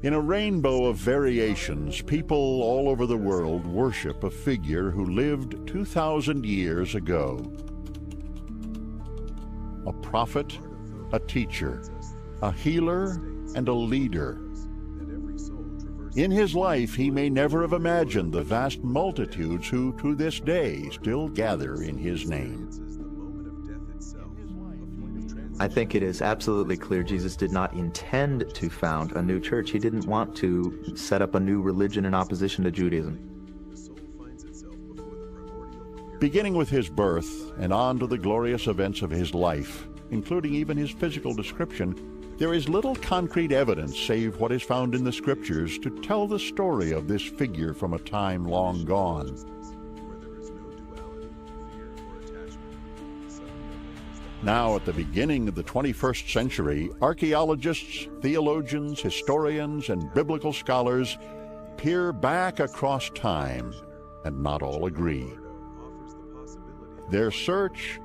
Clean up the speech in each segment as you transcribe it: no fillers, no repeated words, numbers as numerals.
In a rainbow of variations, people all over the world worship a figure who lived 2,000 years ago. A prophet, a teacher, a healer, and a leader. In his life, he may never have imagined the vast multitudes who, to this day, still gather in his name. I think it is absolutely clear Jesus did not intend to found a new church. He didn't want to set up a new religion in opposition to Judaism. Beginning with his birth and on to the glorious events of his life, including even his physical description, there is little concrete evidence save what is found in the Scriptures to tell the story of this figure from a time long gone. Now, at the beginning of the 21st century, archaeologists, theologians, historians, and biblical scholars peer back across time, and not all agree. Their search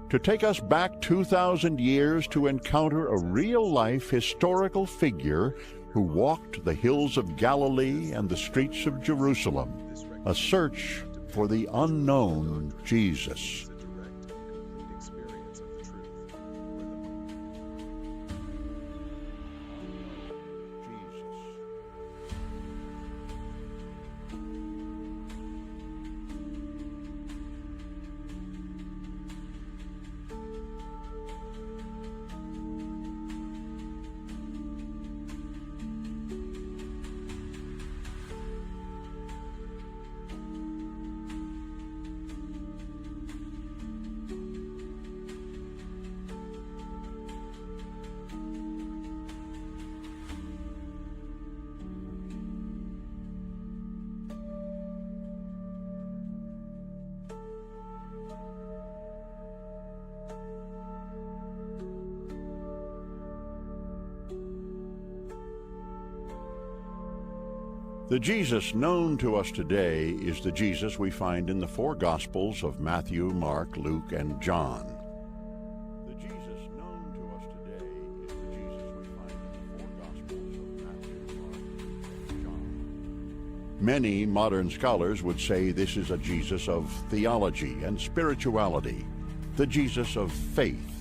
to take us back 2,000 years to encounter a real-life historical figure who walked the hills of Galilee and the streets of Jerusalem, a search for the unknown Jesus. The Jesus known to us today is the Jesus we find in the four Gospels of Matthew, Mark, Luke, and John. The Jesus known to us today is the Jesus we find in the four Gospels of Matthew, Mark, and John. Many modern scholars would say this is a Jesus of theology and spirituality, the Jesus of faith.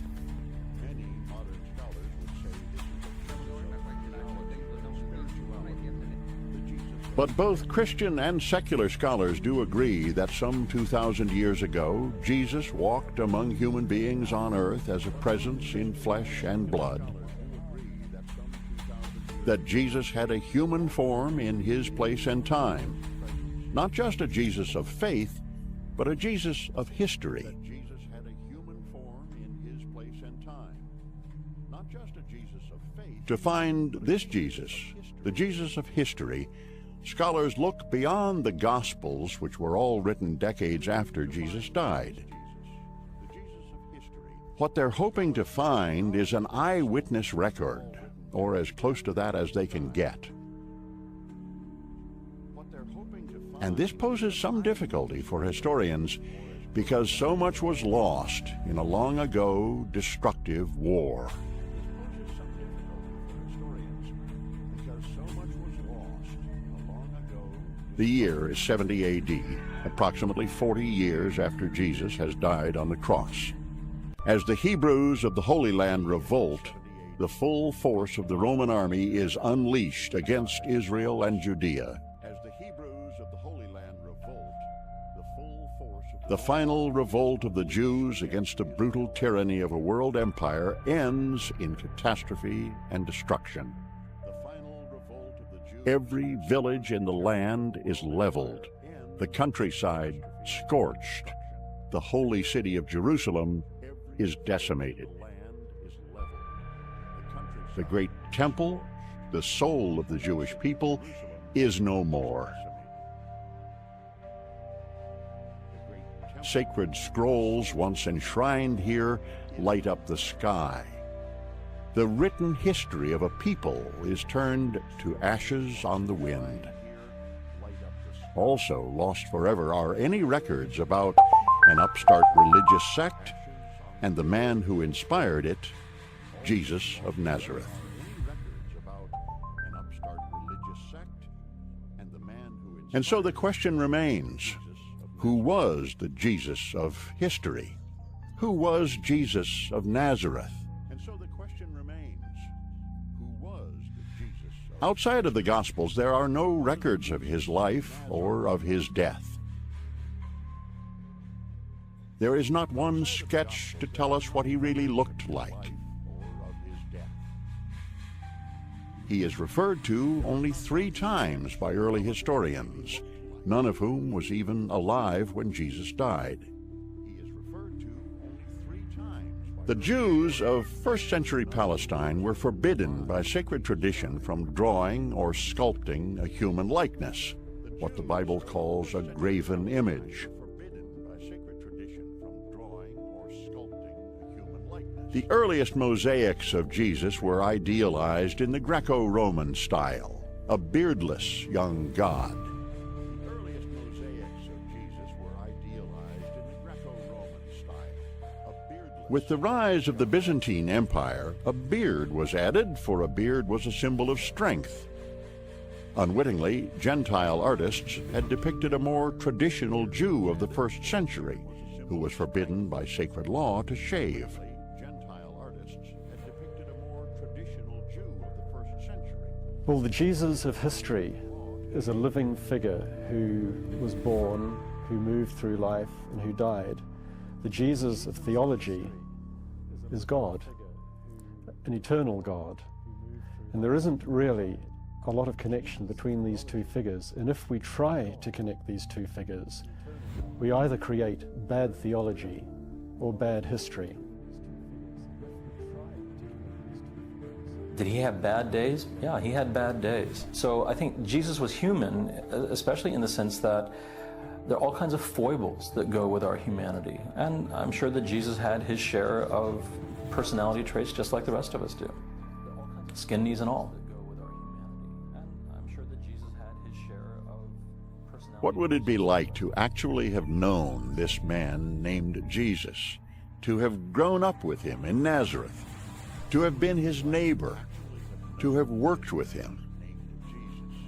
But both Christian and secular scholars do agree that some 2,000 years ago, Jesus walked among human beings on earth as a presence in flesh and blood. That Jesus had a human form in his place and time. Not just a Jesus of faith, but a Jesus of history. To find this Jesus, the Jesus of history, scholars look beyond the Gospels, which were all written decades after Jesus died. What they're hoping to find is an eyewitness record, or as close to that as they can get. And this poses some difficulty for historians because so much was lost in a long ago destructive war. The year is 70 A.D., approximately 40 years after Jesus has died on the cross. As the Hebrews of the Holy Land revolt, the full force of the Roman army is unleashed against Israel and Judea. The final revolt of the Jews against the brutal tyranny of a world empire ends in catastrophe and destruction. Every village in the land is leveled, the countryside scorched, the holy city of Jerusalem is decimated. The great temple, the soul of the Jewish people, is no more. Sacred scrolls once enshrined here light up the sky. The written history of a people is turned to ashes on the wind. Also lost forever are any records about an upstart religious sect and the man who inspired it, Jesus of Nazareth. And so the question remains, who was the Jesus of history? Who was Jesus of Nazareth? And so the question remains, who was the Jesus of... Outside of the Gospels, there are no records of his life or of his death. There is not one sketch to tell us what he really looked like. He is referred to only 3 times by early historians, none of whom was even alive when Jesus died. The Jews of first-century Palestine were forbidden by sacred tradition from drawing or sculpting a human likeness, what the Bible calls a graven image. The earliest mosaics of Jesus were idealized in the Greco-Roman style, a beardless young God. The earliest mosaics of Jesus were idealized in the Greco-Roman style, a beardless... With the rise of the Byzantine Empire, a beard was added, for a beard was a symbol of strength. Unwittingly, Gentile artists had depicted a more traditional Jew of the first century, who was forbidden by sacred law to shave. Well, the Jesus of history is a living figure who was born, who moved through life, and who died. The Jesus of theology is God, an eternal God. And there isn't really a lot of connection between these two figures. And if we try to connect these two figures, we either create bad theology or bad history. Did he have bad days? Yeah, he had bad days. So I think Jesus was human, especially in the sense that there are all kinds of foibles that go with our humanity. And I'm sure that Jesus had his share of personality traits just like the rest of us do. Skin, knees, and all. What would it be like to actually have known this man named Jesus, to have grown up with him in Nazareth, to have been his neighbor, to have worked with him?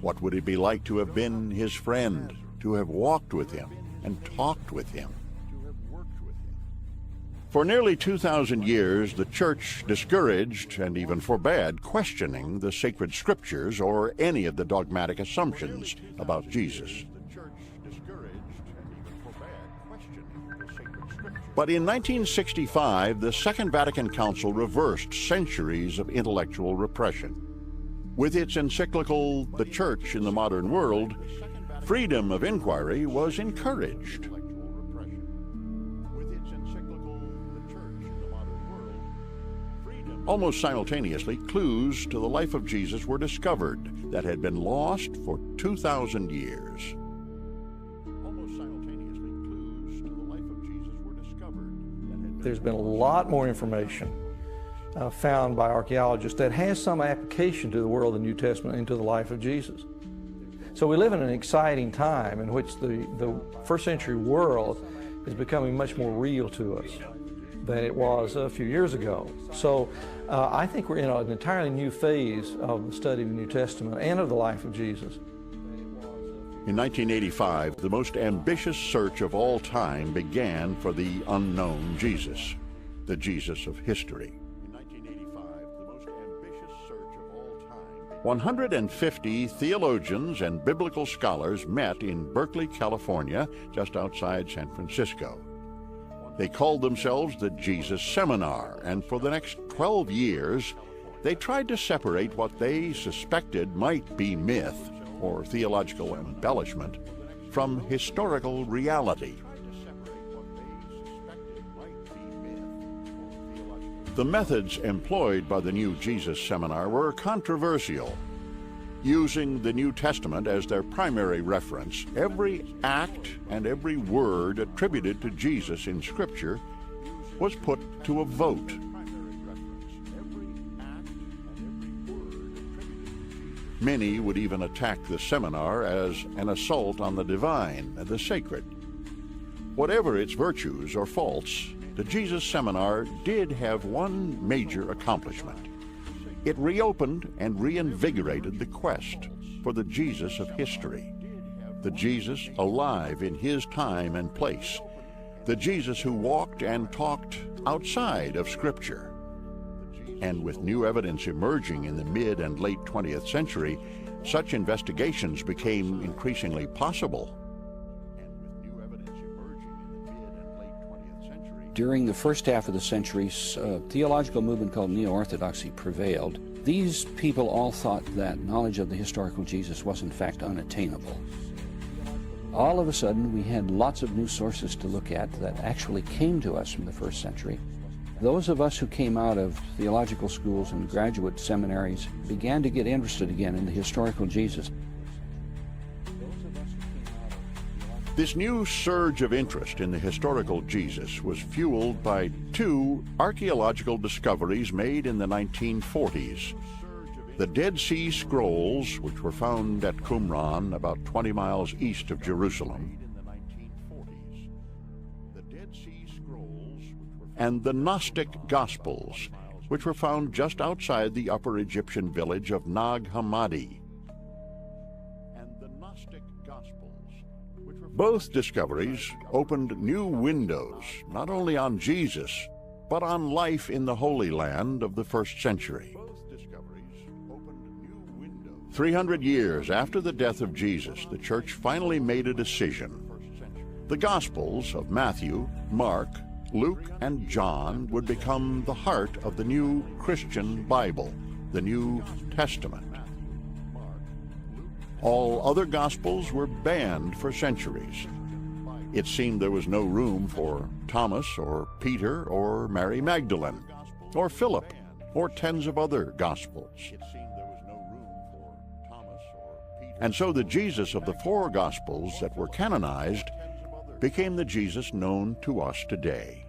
What would it be like to have been his friend, to have walked with him and talked with him? For nearly 2,000 years, the Church discouraged and even forbade questioning the sacred scriptures or any of the dogmatic assumptions about Jesus. But in 1965, the Second Vatican Council reversed centuries of intellectual repression. With its encyclical, The Church in the Modern World, freedom of inquiry was encouraged. Almost simultaneously, clues to the life of Jesus were discovered that had been lost for 2,000 years. There's been a lot more information found by archaeologists that has some application to the world of the New Testament and to the life of Jesus. So we live in an exciting time in which the first century world is becoming much more real to us than it was a few years ago. So I think we're in an entirely new phase of the study of the New Testament and of the life of Jesus. In 1985, the most ambitious search of all time began for the unknown Jesus, the Jesus of history. In 1985, the most ambitious search of all time. 150 theologians and biblical scholars met in Berkeley, California, just outside San Francisco. They called themselves the Jesus Seminar, and for the next 12 years, they tried to separate what they suspected might be myth or theological embellishment from historical reality. The methods employed by the new Jesus Seminar were controversial. Using the New Testament as their primary reference, every act and every word attributed to Jesus in Scripture was put to a vote. Many would even attack the seminar as an assault on the divine and the sacred. Whatever its virtues or faults, the Jesus Seminar did have one major accomplishment. It reopened and reinvigorated the quest for the Jesus of history. the Jesus alive in his time and place, the Jesus who walked and talked outside of Scripture. And with new evidence emerging in the mid and late 20th century, such investigations became increasingly possible. During the first half of the century, a theological movement called Neo-Orthodoxy prevailed. These people all thought that knowledge of the historical Jesus was in fact unattainable. All of a sudden, we had lots of new sources to look at that actually came to us from the first century. Those of us who came out of theological schools and graduate seminaries began to get interested again in the historical Jesus. This new surge of interest in the historical Jesus was fueled by two archaeological discoveries made in the 1940s. The Dead Sea Scrolls, which were found at Qumran, about 20 miles east of Jerusalem, and the Gnostic Gospels, which were found just outside the Upper Egyptian village of Nag Hammadi. Both discoveries opened new windows, not only on Jesus, but on life in the Holy Land of the first century. 300 years after the death of Jesus, the church finally made a decision. The Gospels of Matthew, Mark, Luke, and John would become the heart of the new Christian Bible, the New Testament. All other Gospels were banned for centuries. It seemed there was no room for Thomas or Peter or Mary Magdalene or Philip or tens of other Gospels. And so the Jesus of the four Gospels that were canonized became the Jesus known to us today.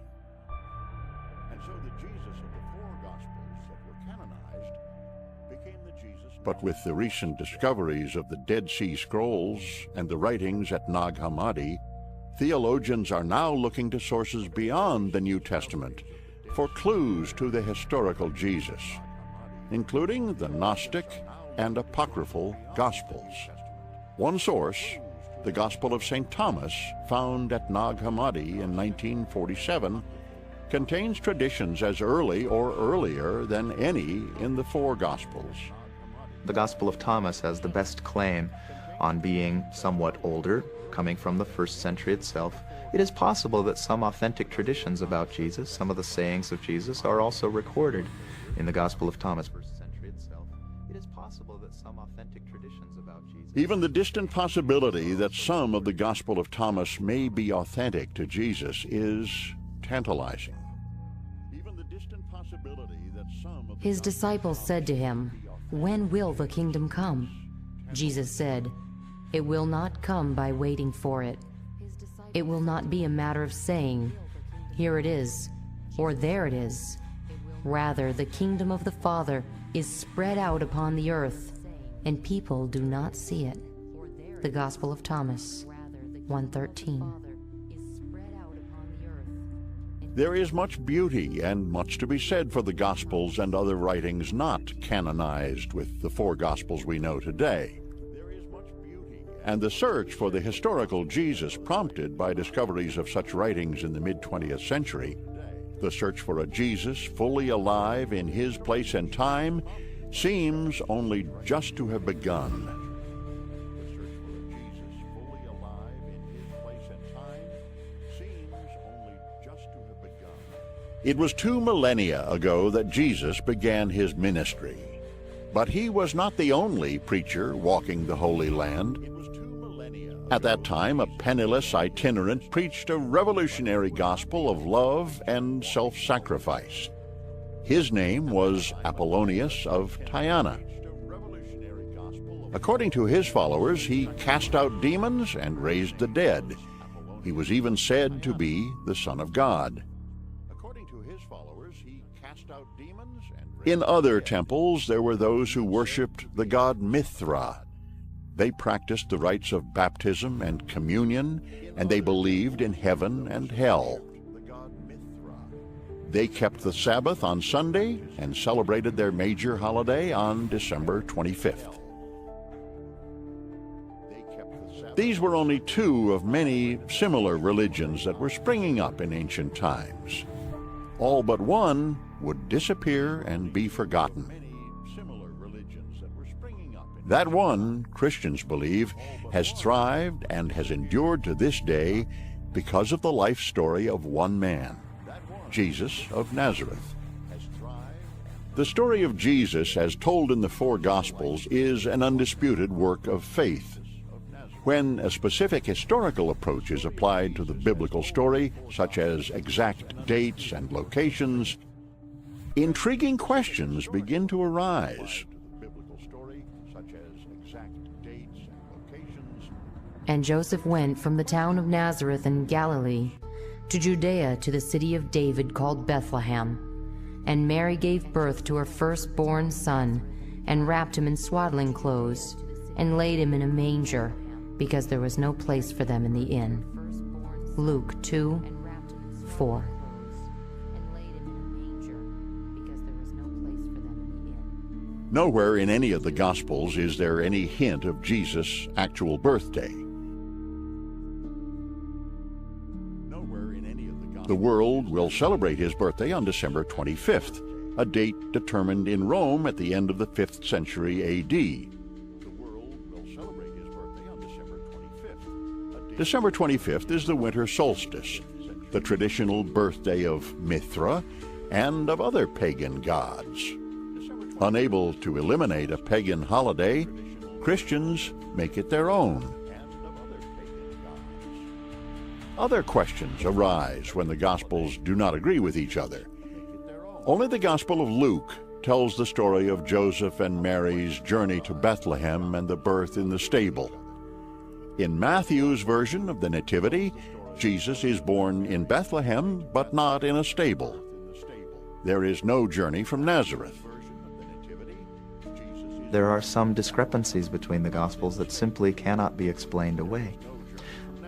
But with the recent discoveries of the Dead Sea Scrolls and the writings at Nag Hammadi, theologians are now looking to sources beyond the New Testament for clues to the historical Jesus, including the Gnostic and Apocryphal Gospels. One source, the Gospel of St. Thomas, found at Nag Hammadi in 1947, contains traditions as early or earlier than any in the four Gospels. The Gospel of Thomas has the best claim on being somewhat older, coming from the first century itself. It is possible that some authentic traditions about Jesus, some of the sayings of Jesus, are also recorded in the Gospel of Thomas. It is possible that some authentic traditions about Jesus... Even the distant possibility that some of the Gospel of Thomas may be authentic to Jesus is tantalizing. Even the distant possibility that some of His disciples said to him, "When will the kingdom come?" Jesus said, "It will not come by waiting for it. It will not be a matter of saying, 'Here it is,' or 'There it is.' Rather, the kingdom of the Father is spread out upon the earth, and people do not see it." The Gospel of Thomas, 1:13. There is much beauty and much to be said for the Gospels and other writings not canonized with the four Gospels we know today. And the search for the historical Jesus prompted by discoveries of such writings in the mid-20th century, the search for a Jesus fully alive in his place and time, seems only just to have begun. It was 2 millennia ago that Jesus began his ministry. But he was not the only preacher walking the Holy Land. At that time, a penniless itinerant preached a revolutionary gospel of love and self-sacrifice. His name was Apollonius of Tyana. According to his followers, he cast out demons and raised the dead. He was even said to be the Son of God. In other temples, there were those who worshipped the god Mithra. They practiced the rites of baptism and communion, and they believed in heaven and hell. They kept the Sabbath on Sunday and celebrated their major holiday on December 25th. These were only two of many similar religions that were springing up in ancient times. All but one would disappear and be forgotten. That one, Christians believe, has thrived and has endured to this day because of the life story of one man, Jesus of Nazareth. The story of Jesus, as told in the four Gospels, is an undisputed work of faith. When a specific historical approach is applied to the biblical story, such as exact dates and locations, intriguing questions begin to arise. And Joseph went from the town of Nazareth in Galilee to Judea to the city of David called Bethlehem. And Mary gave birth to her firstborn son, and wrapped him in swaddling clothes, and laid him in a manger, because there was no place for them in the inn. Luke 2:4. Nowhere in any of the Gospels is there any hint of Jesus' actual birthday. The world will celebrate his birthday on December 25th, a date determined in Rome at the end of the 5th century A.D. December 25th is the winter solstice, the traditional birthday of Mithra and of other pagan gods. Unable to eliminate a pagan holiday, Christians make it their own. Other questions arise when the Gospels do not agree with each other. Only the Gospel of Luke tells the story of Joseph and Mary's journey to Bethlehem and the birth in the stable. In Matthew's version of the Nativity, Jesus is born in Bethlehem, but not in a stable. There is no journey from Nazareth. There are some discrepancies between the Gospels that simply cannot be explained away.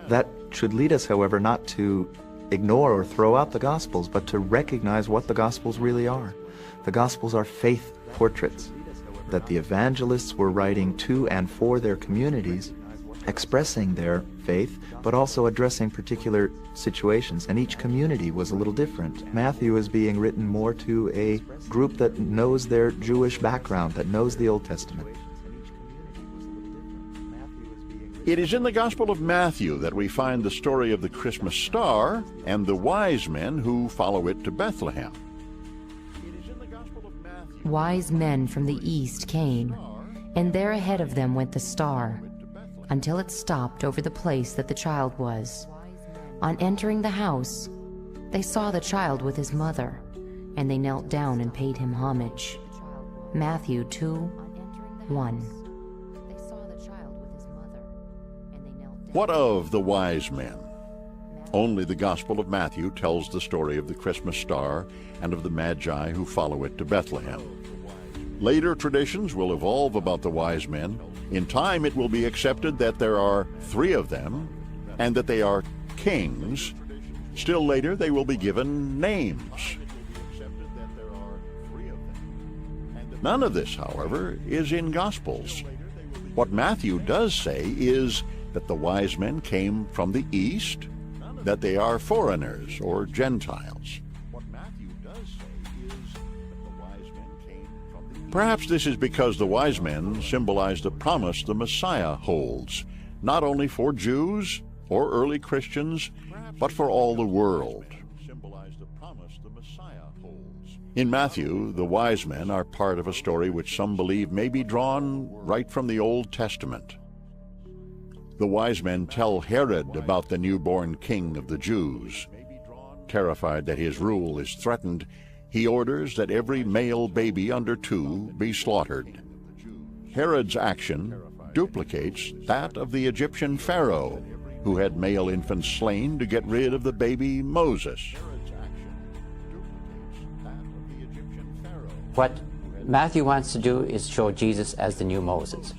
That should lead us, however, not to ignore or throw out the Gospels, but to recognize what the Gospels really are. The Gospels are faith portraits that the evangelists were writing to and for their communities, expressing their faith, but also addressing particular situations, and each community was a little different. Matthew is being written more to a group that knows their Jewish background, that knows the Old Testament. It is in the Gospel of Matthew that we find the story of the Christmas star and the wise men who follow it to Bethlehem. Wise men from the east came, and there ahead of them went the star, until it stopped over the place that the child was. On entering the house, they saw the child with his mother, and they knelt down and paid him homage. Matthew 2:1. What of the wise men? Only the Gospel of Matthew tells the story of the Christmas star and of the Magi who follow it to Bethlehem. Later traditions will evolve about the wise men. In time, it will be accepted that there are 3 of them and that they are kings. Still later, they will be given names. None of this, however, is in Gospels. What Matthew does say is that the wise men came from the east, that they are foreigners or Gentiles. Perhaps this is because the wise men symbolize the promise the Messiah holds, not only for Jews or early Christians, but for all the world. In Matthew, the wise men are part of a story which some believe may be drawn right from the Old Testament. The wise men tell Herod about the newborn king of the Jews. Terrified that his rule is threatened, he orders that every male baby under 2 be slaughtered. Herod's action duplicates that of the Egyptian Pharaoh, who had male infants slain to get rid of the baby Moses. What Matthew wants to do is show Jesus as the new Moses,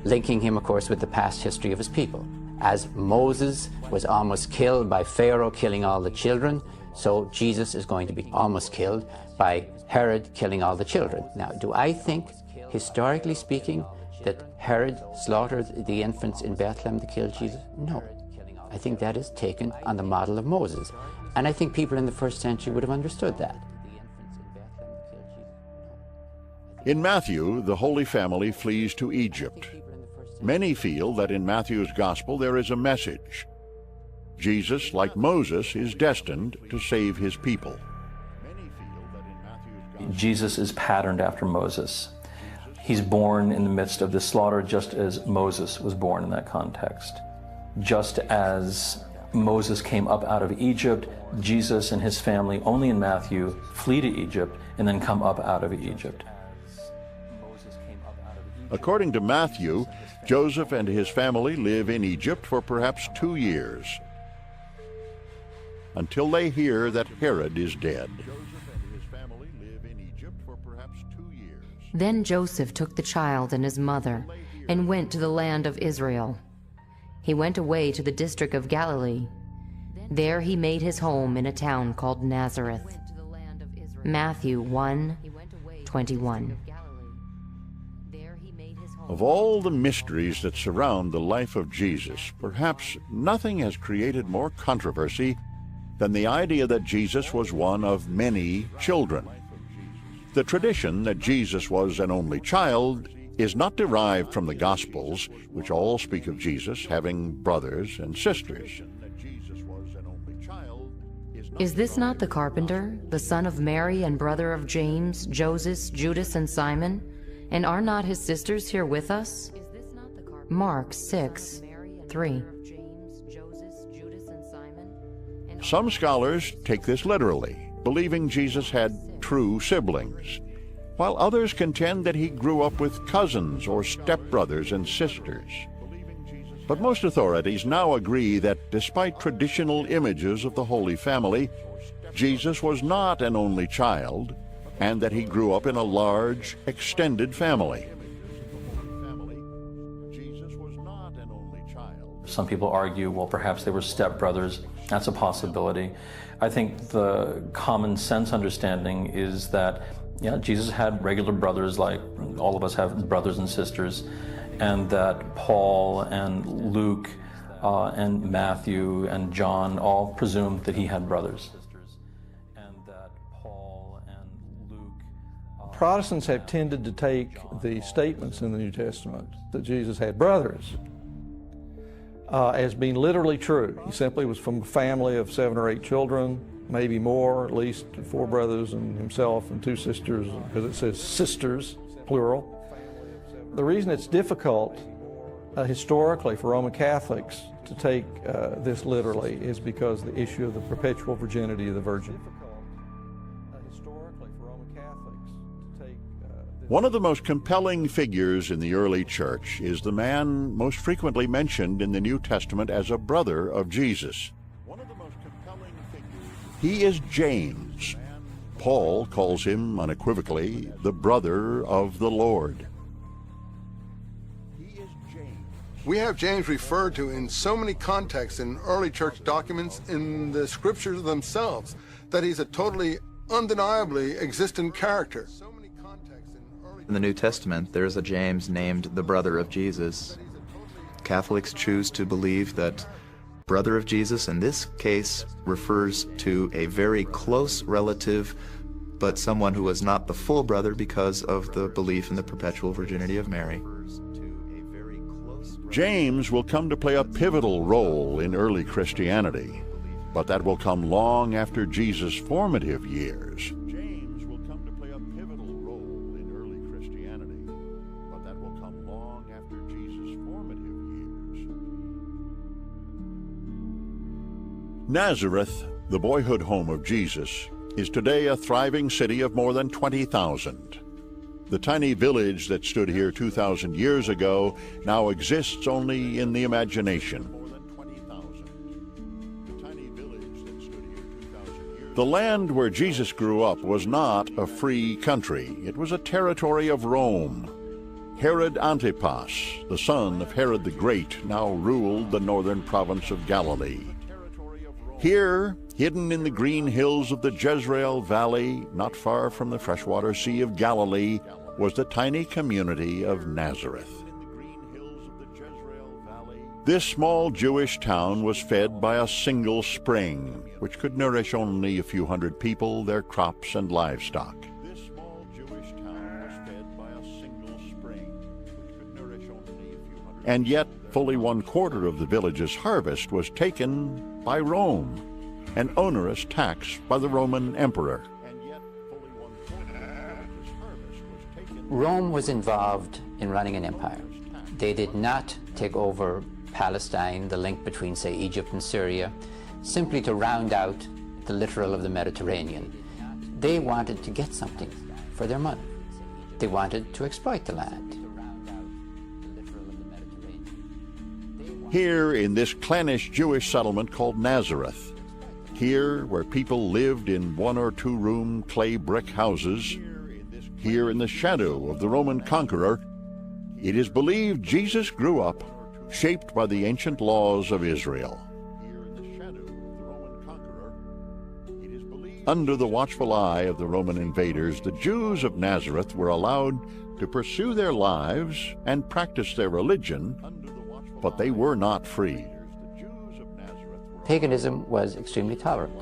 linking him, of course, with the past history of his people. As Moses was almost killed by Pharaoh killing all the children, so Jesus is going to be almost killed by Herod killing all the children. Now, do I think, historically speaking, that Herod slaughtered the infants in Bethlehem to kill Jesus? No. I think that is taken on the model of Moses. And I think people in the first century would have understood that. In Matthew, the Holy Family flees to Egypt. Many feel that in Matthew's Gospel there is a message. Jesus, like Moses, is destined to save his people. Jesus is patterned after Moses. He's born in the midst of the slaughter just as Moses was born in that context. Just as Moses came up out of Egypt, Jesus and his family, only in Matthew, flee to Egypt and then come up out of Egypt. According to Matthew, Joseph and his family live in Egypt for perhaps 2 years, until they hear that Herod is dead. Then Joseph took the child and his mother and went to the land of Israel. He went away to the district of Galilee. There he made his home in a town called Nazareth. Matthew 1:21. Of all the mysteries that surround the life of Jesus, perhaps nothing has created more controversy than the idea that Jesus was one of many children. The tradition that Jesus was an only child is not derived from the Gospels, which all speak of Jesus having brothers and sisters. Is this not the carpenter, the son of Mary and brother of James, Joseph, Judas, and Simon? And are not his sisters here with us? Mark 6:3. Some scholars take this literally, believing Jesus had true siblings, while others contend that he grew up with cousins or stepbrothers and sisters. But most authorities now agree that despite traditional images of the Holy Family, Jesus was not an only child, and that he grew up in a large, extended family. Some people argue, well, perhaps they were stepbrothers. That's a possibility. I think the common sense understanding is that, yeah, Jesus had regular brothers like all of us have brothers and sisters, and that Paul and Luke and Matthew and John all presumed that he had brothers. Protestants have tended to take the statements in the New Testament that Jesus had brothers as being literally true. He simply was from a family of 7 or 8 children, maybe more, at least 4 brothers and himself and 2 sisters, because it says sisters, plural. The reason it's difficult historically for Roman Catholics to take this literally is because the issue of the perpetual virginity of the Virgin. One of the most compelling figures in the early church is the man most frequently mentioned in the New Testament as a brother of Jesus. He is James. Paul calls him unequivocally the brother of the Lord. We have James referred to in so many contexts in early church documents, in the scriptures themselves, that he's a totally undeniably existent character. In the New Testament, there is a James named the brother of Jesus. Catholics choose to believe that brother of Jesus in this case refers to a very close relative, but someone who was not the full brother because of the belief in the perpetual virginity of Mary. James will come to play a pivotal role in early Christianity, but that will come long after Jesus' formative years. Nazareth, the boyhood home of Jesus, is today a thriving city of more than 20,000. The tiny village that stood here 2,000 years ago now exists only in the imagination. The land where Jesus grew up was not a free country. It was a territory of Rome. Herod Antipas, the son of Herod the Great, now ruled the northern province of Galilee. Here, hidden in the green hills of the Jezreel Valley, not far from the freshwater Sea of Galilee, was the tiny community of Nazareth. This small Jewish town was fed by a single spring, which could nourish only a few hundred people, their crops, and livestock. This small Jewish town was fed by a single spring, which could nourish only a few hundred. And yet, fully 1/4 of the village's harvest was taken by Rome, an onerous tax by the Roman emperor. Rome was involved in running an empire. They did not take over Palestine, the link between, say, Egypt and Syria, simply to round out the littoral of the Mediterranean. They wanted to get something for their money. They wanted to exploit the land. Here in this clannish Jewish settlement called Nazareth, here where people lived in 1 or 2 room clay brick houses, here in the shadow of the Roman conqueror, it is believed Jesus grew up, shaped by the ancient laws of Israel. Under the watchful eye of the Roman invaders, the Jews of Nazareth were allowed to pursue their lives and practice their religion, but they were not free. Paganism was extremely tolerant.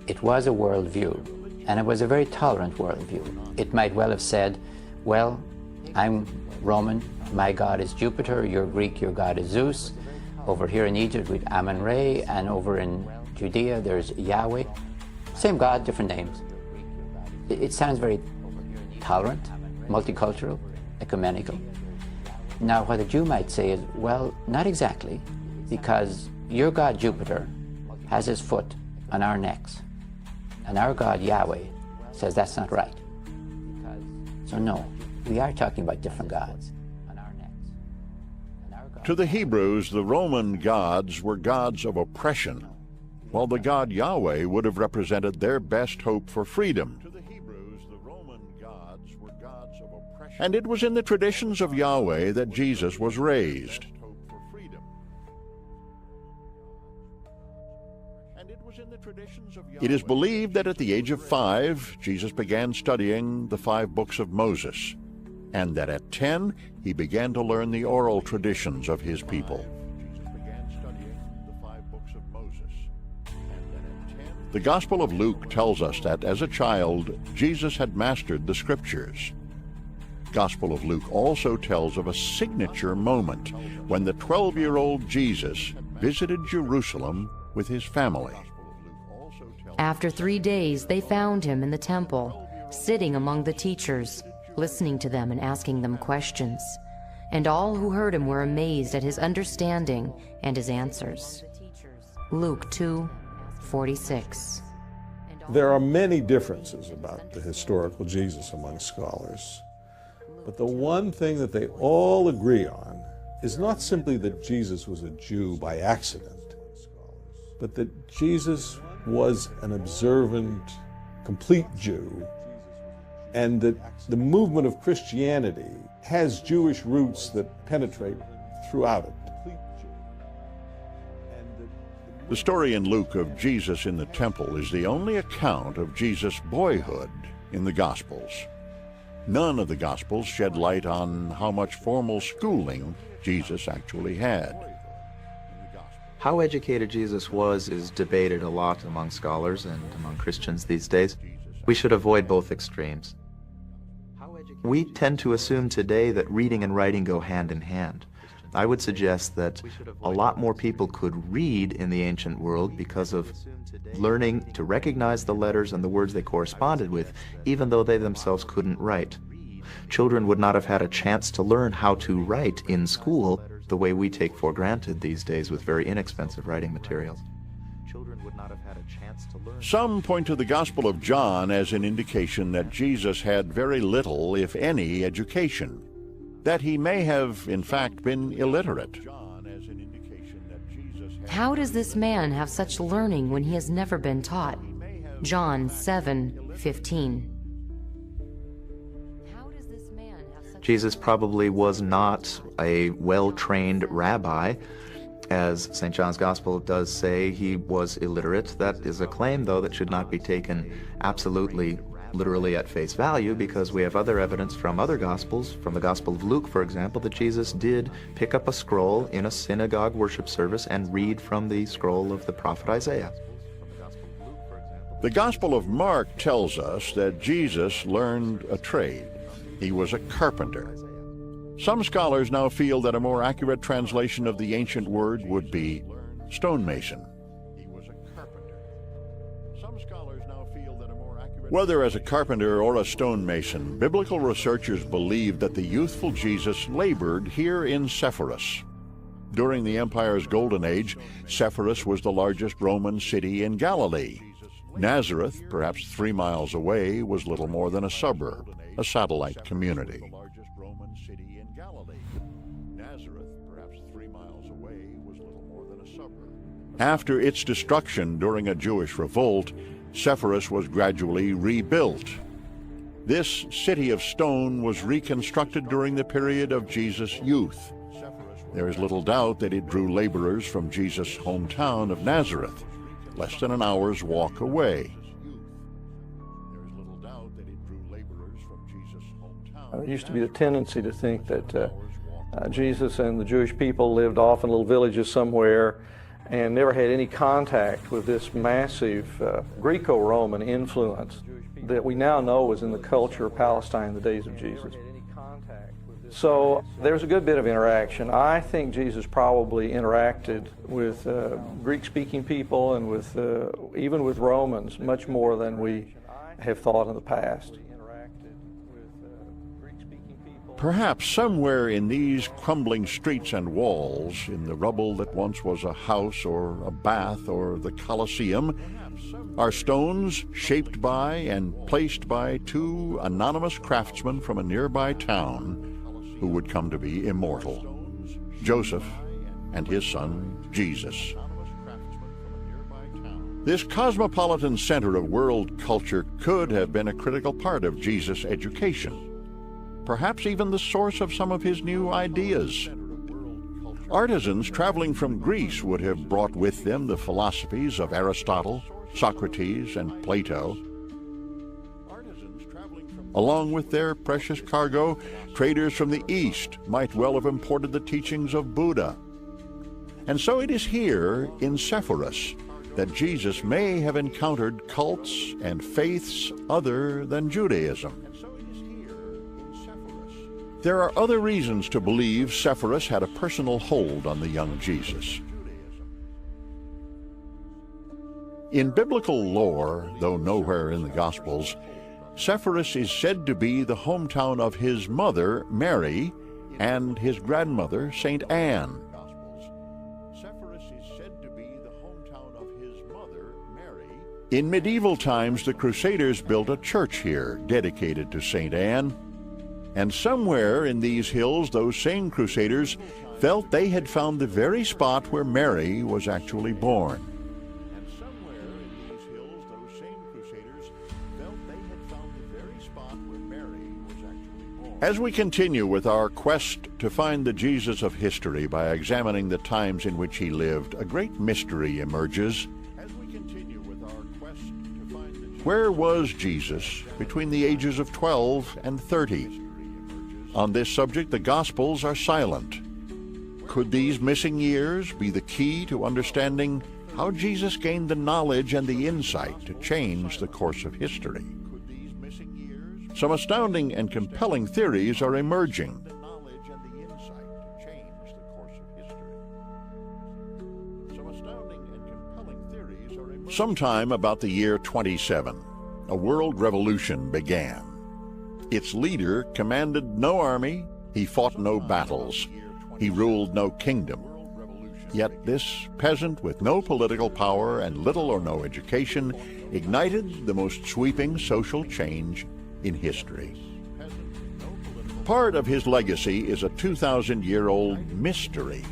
It was a worldview, and it was a very tolerant worldview. It might well have said, well, I'm Roman, my god is Jupiter, you're Greek, your god is Zeus. Over here in Egypt with Amun-Re, and over in Judea there's Yahweh. Same god, different names. It sounds very tolerant, multicultural, ecumenical. Now what a Jew might say is, well, not exactly, because your god Jupiter has his foot on our necks, and our god Yahweh says that's not right. So no, we are talking about different gods. To the Hebrews, the Roman gods were gods of oppression, while the god Yahweh would have represented their best hope for freedom. And it was in the traditions of Yahweh that Jesus was raised. It is believed that at the age of 5, Jesus began studying the 5 books of Moses, and that at 10, he began to learn the oral traditions of his people. The Gospel of Luke tells us that as a child, Jesus had mastered the Scriptures. Gospel of Luke also tells of a signature moment when the 12-year-old Jesus visited Jerusalem with his family. After 3 days, they found him in the temple, sitting among the teachers, listening to them and asking them questions. And all who heard him were amazed at his understanding and his answers. Luke 2:46. There are many differences about the historical Jesus among scholars. But the one thing that they all agree on is not simply that Jesus was a Jew by accident, but that Jesus was an observant, complete Jew, and that the movement of Christianity has Jewish roots that penetrate throughout it. The story in Luke of Jesus in the temple is the only account of Jesus' boyhood in the Gospels. None of the Gospels shed light on how much formal schooling Jesus actually had. How educated Jesus was is debated a lot among scholars and among Christians these days. We should avoid both extremes. We tend to assume today that reading and writing go hand in hand. I would suggest that a lot more people could read in the ancient world because of learning to recognize the letters and the words they corresponded with, even though they themselves couldn't write. Children would not have had a chance to learn how to write in school the way we take for granted these days with very inexpensive writing materials. Children would not have had a chance to learn. Some point to the Gospel of John as an indication that Jesus had very little, if any, education, that he may have, in fact, been illiterate. How does this man have such learning when he has never been taught? John 7:15. Jesus probably was not a well-trained rabbi. As St. John's Gospel does say, he was illiterate. That is a claim, though, that should not be taken absolutely literally at face value, because we have other evidence from other Gospels, from the Gospel of Luke, for example, that Jesus did pick up a scroll in a synagogue worship service and read from the scroll of the prophet Isaiah. The Gospel of Mark tells us that Jesus learned a trade. He was a carpenter. Some scholars now feel that a more accurate translation of the ancient word would be stonemason. Whether as a carpenter or a stonemason, biblical researchers believe that the youthful Jesus labored here in Sepphoris. During the empire's golden age, Sepphoris was the largest Roman city in Galilee. Nazareth, perhaps 3 miles away, was little more than a suburb, a satellite community. After its destruction during a Jewish revolt, Sepphoris was gradually rebuilt. This city of stone was reconstructed during the period of Jesus' youth. There is little doubt that it drew laborers from Jesus' hometown of Nazareth, less than an hour's walk away. There used to be the tendency to think that Jesus and the Jewish people lived off in little villages somewhere and never had any contact with this massive Greco-Roman influence that we now know was in the culture of Palestine in the days of Jesus. So there's a good bit of interaction. I think Jesus probably interacted with Greek-speaking people and with even with Romans much more than we have thought in the past. Perhaps somewhere in these crumbling streets and walls, in the rubble that once was a house or a bath or the Colosseum, are stones shaped by and placed by 2 anonymous craftsmen from a nearby town who would come to be immortal, Joseph and his son Jesus. This cosmopolitan center of world culture could have been a critical part of Jesus' education, perhaps even the source of some of his new ideas. Artisans traveling from Greece would have brought with them the philosophies of Aristotle, Socrates, and Plato. Along with their precious cargo, traders from the East might well have imported the teachings of Buddha. And so it is here in Sepphoris that Jesus may have encountered cults and faiths other than Judaism. There are other reasons to believe Sepphoris had a personal hold on the young Jesus. In biblical lore, though nowhere in the Gospels, Sepphoris is said to be the hometown of his mother, Mary, and his grandmother, St. Anne. In medieval times, the Crusaders built a church here dedicated to St. Anne. And somewhere in these hills, those same Crusaders felt they had found the very spot where Mary was actually born. As we continue with our quest to find the Jesus of history by examining the times in which he lived, a great mystery emerges. Where was Jesus between the ages of 12 and 30? On this subject, the Gospels are silent. Could these missing years be the key to understanding how Jesus gained the knowledge and the insight to change the course of history? Some astounding and compelling theories are emerging. Sometime about the year 27, a world revolution began. Its leader commanded no army, he fought no battles, he ruled no kingdom. Yet this peasant with no political power and little or no education ignited the most sweeping social change in history. Part of his legacy is a 2,000-year-old mystery.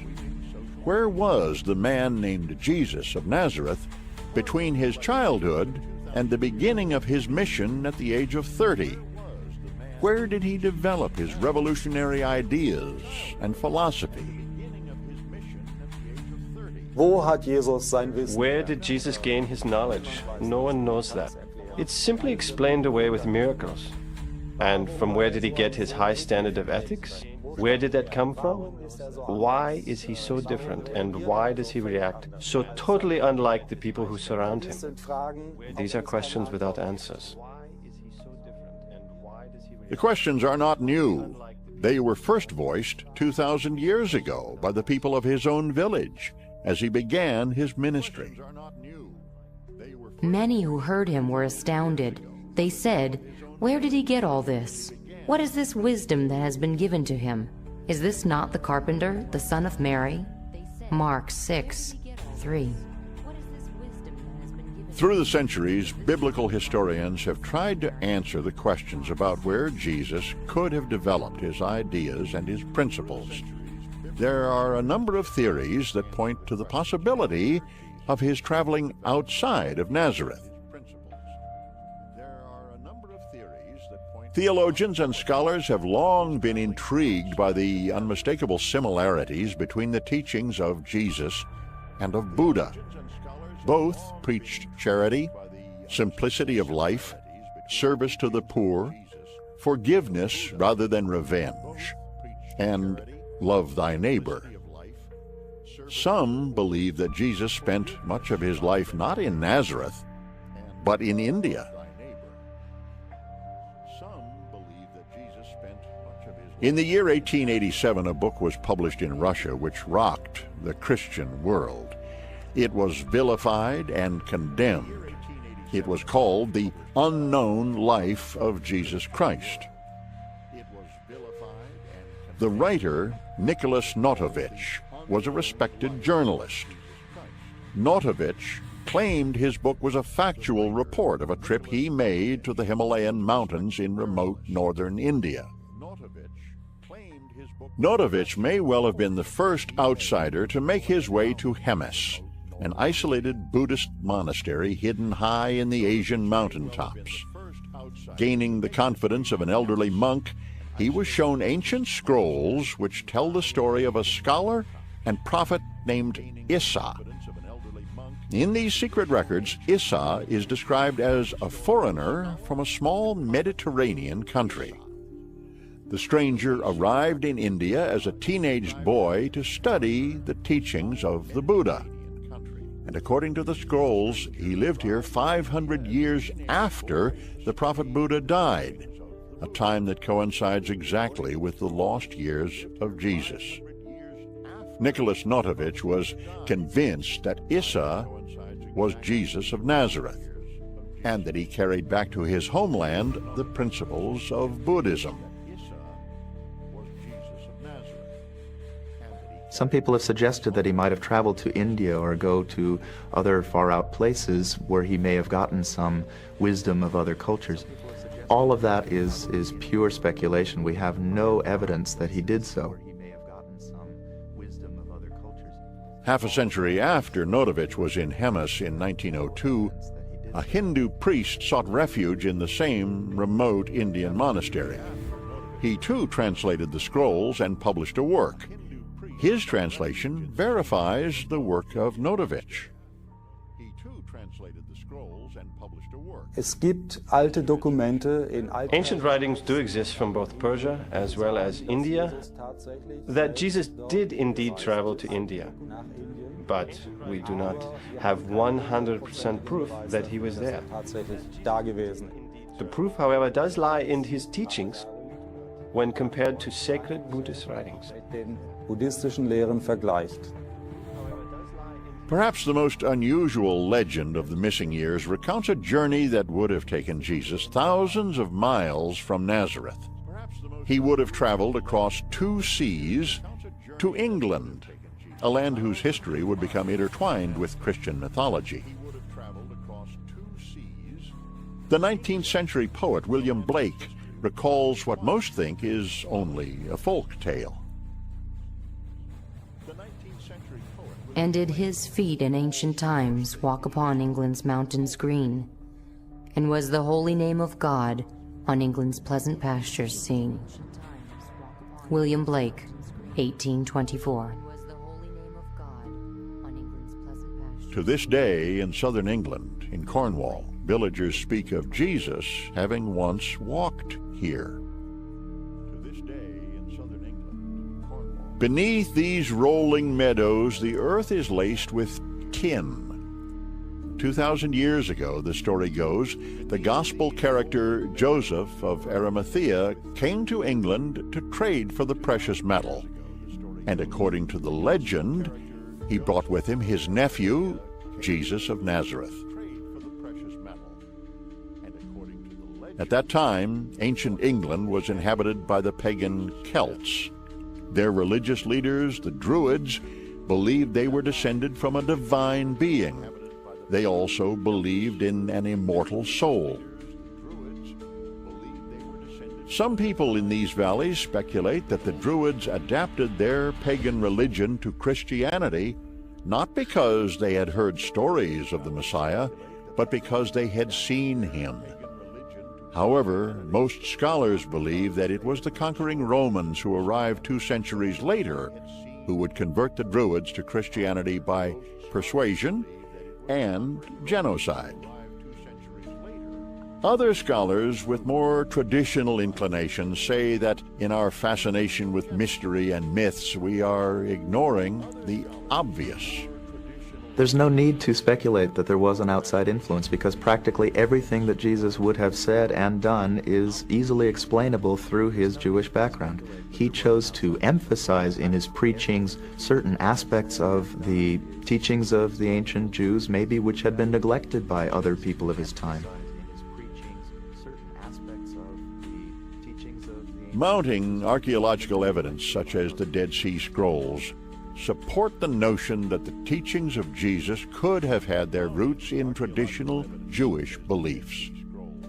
Where was the man named Jesus of Nazareth between his childhood and the beginning of his mission at the age of 30? Where did he develop his revolutionary ideas and philosophy? Where did Jesus gain his knowledge? No one knows that. It's simply explained away with miracles. And from where did he get his high standard of ethics? Where did that come from? Why is he so different, and why does he react so totally unlike the people who surround him? These are questions without answers. The questions are not new. They were first voiced 2,000 years ago by the people of his own village as he began his ministry. Many who heard him were astounded. They said, "Where did he get all this? What is this wisdom that has been given to him? Is this not the carpenter, the son of Mary?" Mark 6:3. Through the centuries, biblical historians have tried to answer the questions about where Jesus could have developed his ideas and his principles. There are a number of theories that point to the possibility of his traveling outside of Nazareth. Theologians and scholars have long been intrigued by the unmistakable similarities between the teachings of Jesus and of Buddha. Both preached charity, simplicity of life, service to the poor, forgiveness rather than revenge, and love thy neighbor. Some believe that Jesus spent much of his life not in Nazareth, but in India. In the year 1887, a book was published in Russia which rocked the Christian world. It was vilified and condemned. It was called The Unknown Life of Jesus Christ. The writer, Nicholas Notovich, was a respected journalist. Notovich claimed his book was a factual report of a trip he made to the Himalayan mountains in remote northern India. Notovich may well have been the first outsider to make his way to Hemis, an isolated Buddhist monastery hidden high in the Asian mountaintops. Gaining the confidence of an elderly monk, he was shown ancient scrolls which tell the story of a scholar and prophet named Issa. In these secret records, Issa is described as a foreigner from a small Mediterranean country. The stranger arrived in India as a teenaged boy to study the teachings of the Buddha. And according to the scrolls, he lived here 500 years after the prophet Buddha died, a time that coincides exactly with the lost years of Jesus. Nicholas Notovich was convinced that Issa was Jesus of Nazareth, and that he carried back to his homeland the principles of Buddhism. Some people have suggested that he might have traveled to India or go to other far-out places where he may have gotten some wisdom of other cultures. All of that is pure speculation. We have no evidence that he did so. Half a century after Notovich was in Hemis in 1902, a Hindu priest sought refuge in the same remote Indian monastery. He too translated the scrolls and published a work. His translation verifies the work of Notovich. He too translated the scrolls and published a work. Ancient writings do exist from both Persia as well as India that Jesus did indeed travel to India, but we do not have 100% proof that he was there. The proof, however, does lie in his teachings when compared to sacred Buddhist writings. Perhaps the most unusual legend of the missing years recounts a journey that would have taken Jesus thousands of miles from Nazareth. He would have traveled across 2 seas to England, a land whose history would become intertwined with Christian mythology. The 19th century poet William Blake recalls what most think is only a folk tale. And did his feet in ancient times walk upon England's mountains green? And was the holy name of God on England's pleasant pastures seen? William Blake, 1824. To this day in southern England, in Cornwall, villagers speak of Jesus having once walked here. Beneath these rolling meadows, the earth is laced with tin. 2,000 years ago, the story goes, the gospel character Joseph of Arimathea came to England to trade for the precious metal. And according to the legend, he brought with him his nephew, Jesus of Nazareth. At that time, ancient England was inhabited by the pagan Celts. Their religious leaders, the Druids, believed they were descended from a divine being. They also believed in an immortal soul. Some people in these valleys speculate that the Druids adapted their pagan religion to Christianity not because they had heard stories of the Messiah, but because they had seen him. However, most scholars believe that it was the conquering Romans who arrived 2 centuries later who would convert the Druids to Christianity by persuasion and genocide. Other scholars with more traditional inclinations say that in our fascination with mystery and myths, we are ignoring the obvious. There's no need to speculate that there was an outside influence because practically everything that Jesus would have said and done is easily explainable through his Jewish background. He chose to emphasize in his preachings certain aspects of the teachings of the ancient Jews, maybe which had been neglected by other people of his time. Mounting archaeological evidence such as the Dead Sea Scrolls support the notion that the teachings of Jesus could have had their roots in traditional Jewish beliefs.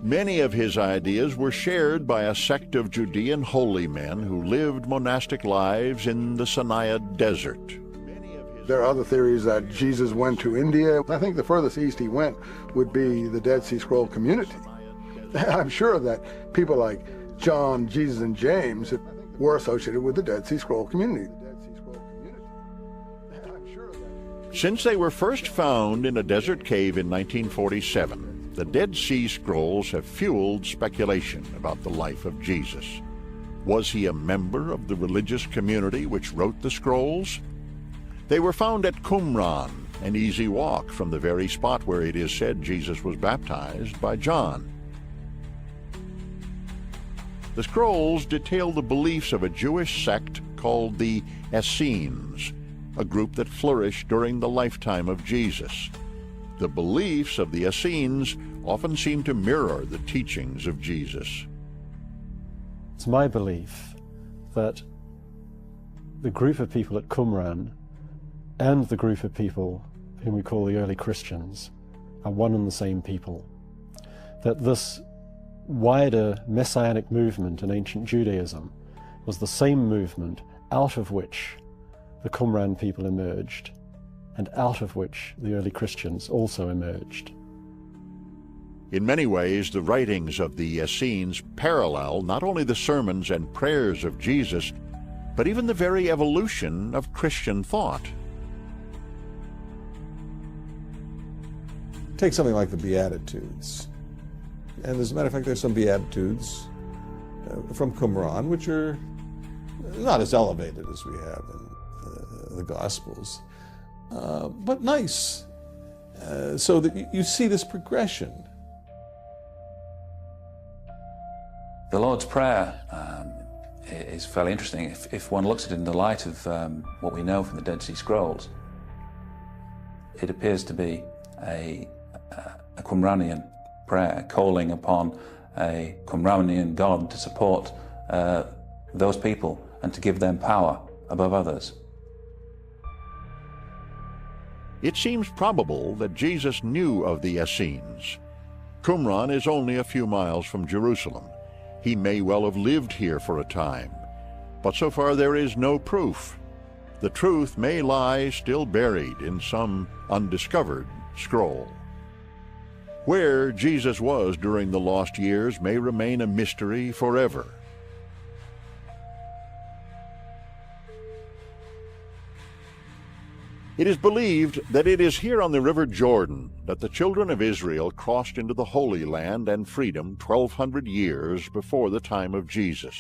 Many of his ideas were shared by a sect of Judean holy men who lived monastic lives in the Sinai desert. There are other theories that Jesus went to India. I think the furthest east he went would be the Dead Sea Scroll community. I'm sure that people like John, Jesus, and James were associated with the Dead Sea Scroll community. Since they were first found in a desert cave in 1947, the Dead Sea Scrolls have fueled speculation about the life of Jesus. Was he a member of the religious community which wrote the scrolls? They were found at Qumran, an easy walk from the very spot where it is said Jesus was baptized by John. The scrolls detail the beliefs of a Jewish sect called the Essenes, a group that flourished during the lifetime of Jesus. The beliefs of the Essenes often seem to mirror the teachings of Jesus. It's my belief that the group of people at Qumran and the group of people whom we call the early Christians are one and the same people. That this wider messianic movement in ancient Judaism was the same movement out of which the Qumran people emerged, and out of which the early Christians also emerged. In many ways, the writings of the Essenes parallel not only the sermons and prayers of Jesus, but even the very evolution of Christian thought. Take something like the Beatitudes. And as a matter of fact, there's some Beatitudes from Qumran, which are not as elevated as we have in the Gospels, but nice, so that you see this progression. The Lord's Prayer is fairly interesting. If one looks at it in the light of what we know from the Dead Sea Scrolls, it appears to be a Qumranian prayer calling upon a Qumranian God to support those people and to give them power above others. It seems probable that Jesus knew of the Essenes. Qumran is only a few miles from Jerusalem. He may well have lived here for a time, but so far there is no proof. The truth may lie still buried in some undiscovered scroll. Where Jesus was during the lost years may remain a mystery forever. It is believed that it is here on the River Jordan that the children of Israel crossed into the Holy Land and freedom 1,200 years before the time of Jesus.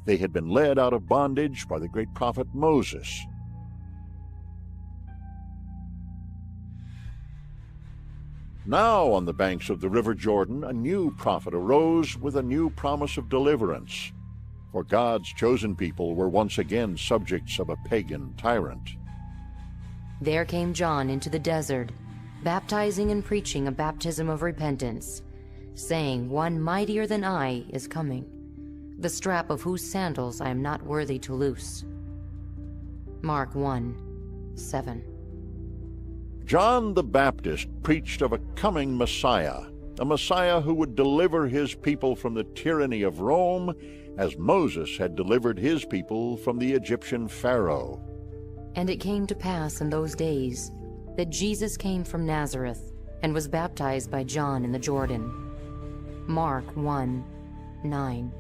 They had been led out of bondage by the great prophet Moses. Now, on the banks of the River Jordan, a new prophet arose with a new promise of deliverance, for God's chosen people were once again subjects of a pagan tyrant. There came John into the desert, baptizing and preaching a baptism of repentance, saying, "One mightier than I is coming, the strap of whose sandals I am not worthy to loose." Mark 1:7. John the Baptist preached of a coming Messiah, a Messiah who would deliver his people from the tyranny of Rome, as Moses had delivered his people from the Egyptian Pharaoh. And it came to pass in those days that Jesus came from Nazareth and was baptized by John in the Jordan. Mark 1:9.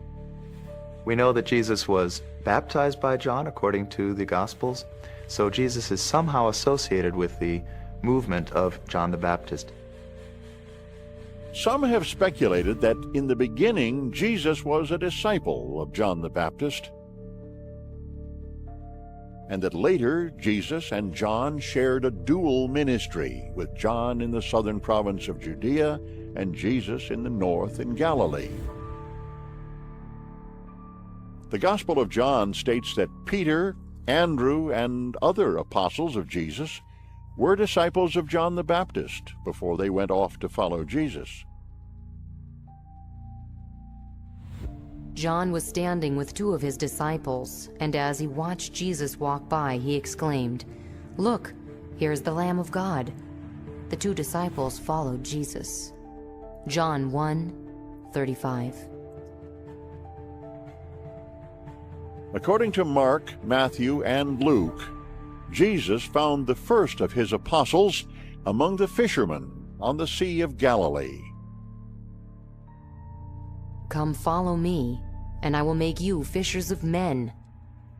We know that Jesus was baptized by John according to the Gospels, so Jesus is somehow associated with the movement of John the Baptist. Some have speculated that in the beginning Jesus was a disciple of John the Baptist, and that later Jesus and John shared a dual ministry, with John in the southern province of Judea and Jesus in the north in Galilee. The Gospel of John states that Peter, Andrew, and other apostles of Jesus were disciples of John the Baptist before they went off to follow Jesus. John was standing with two of his disciples, and as he watched Jesus walk by, he exclaimed, "Look, here is the Lamb of God." The two disciples followed Jesus. John 1:35. According to Mark, Matthew, and Luke, Jesus found the first of his apostles among the fishermen on the Sea of Galilee. "Come follow me, and I will make you fishers of men."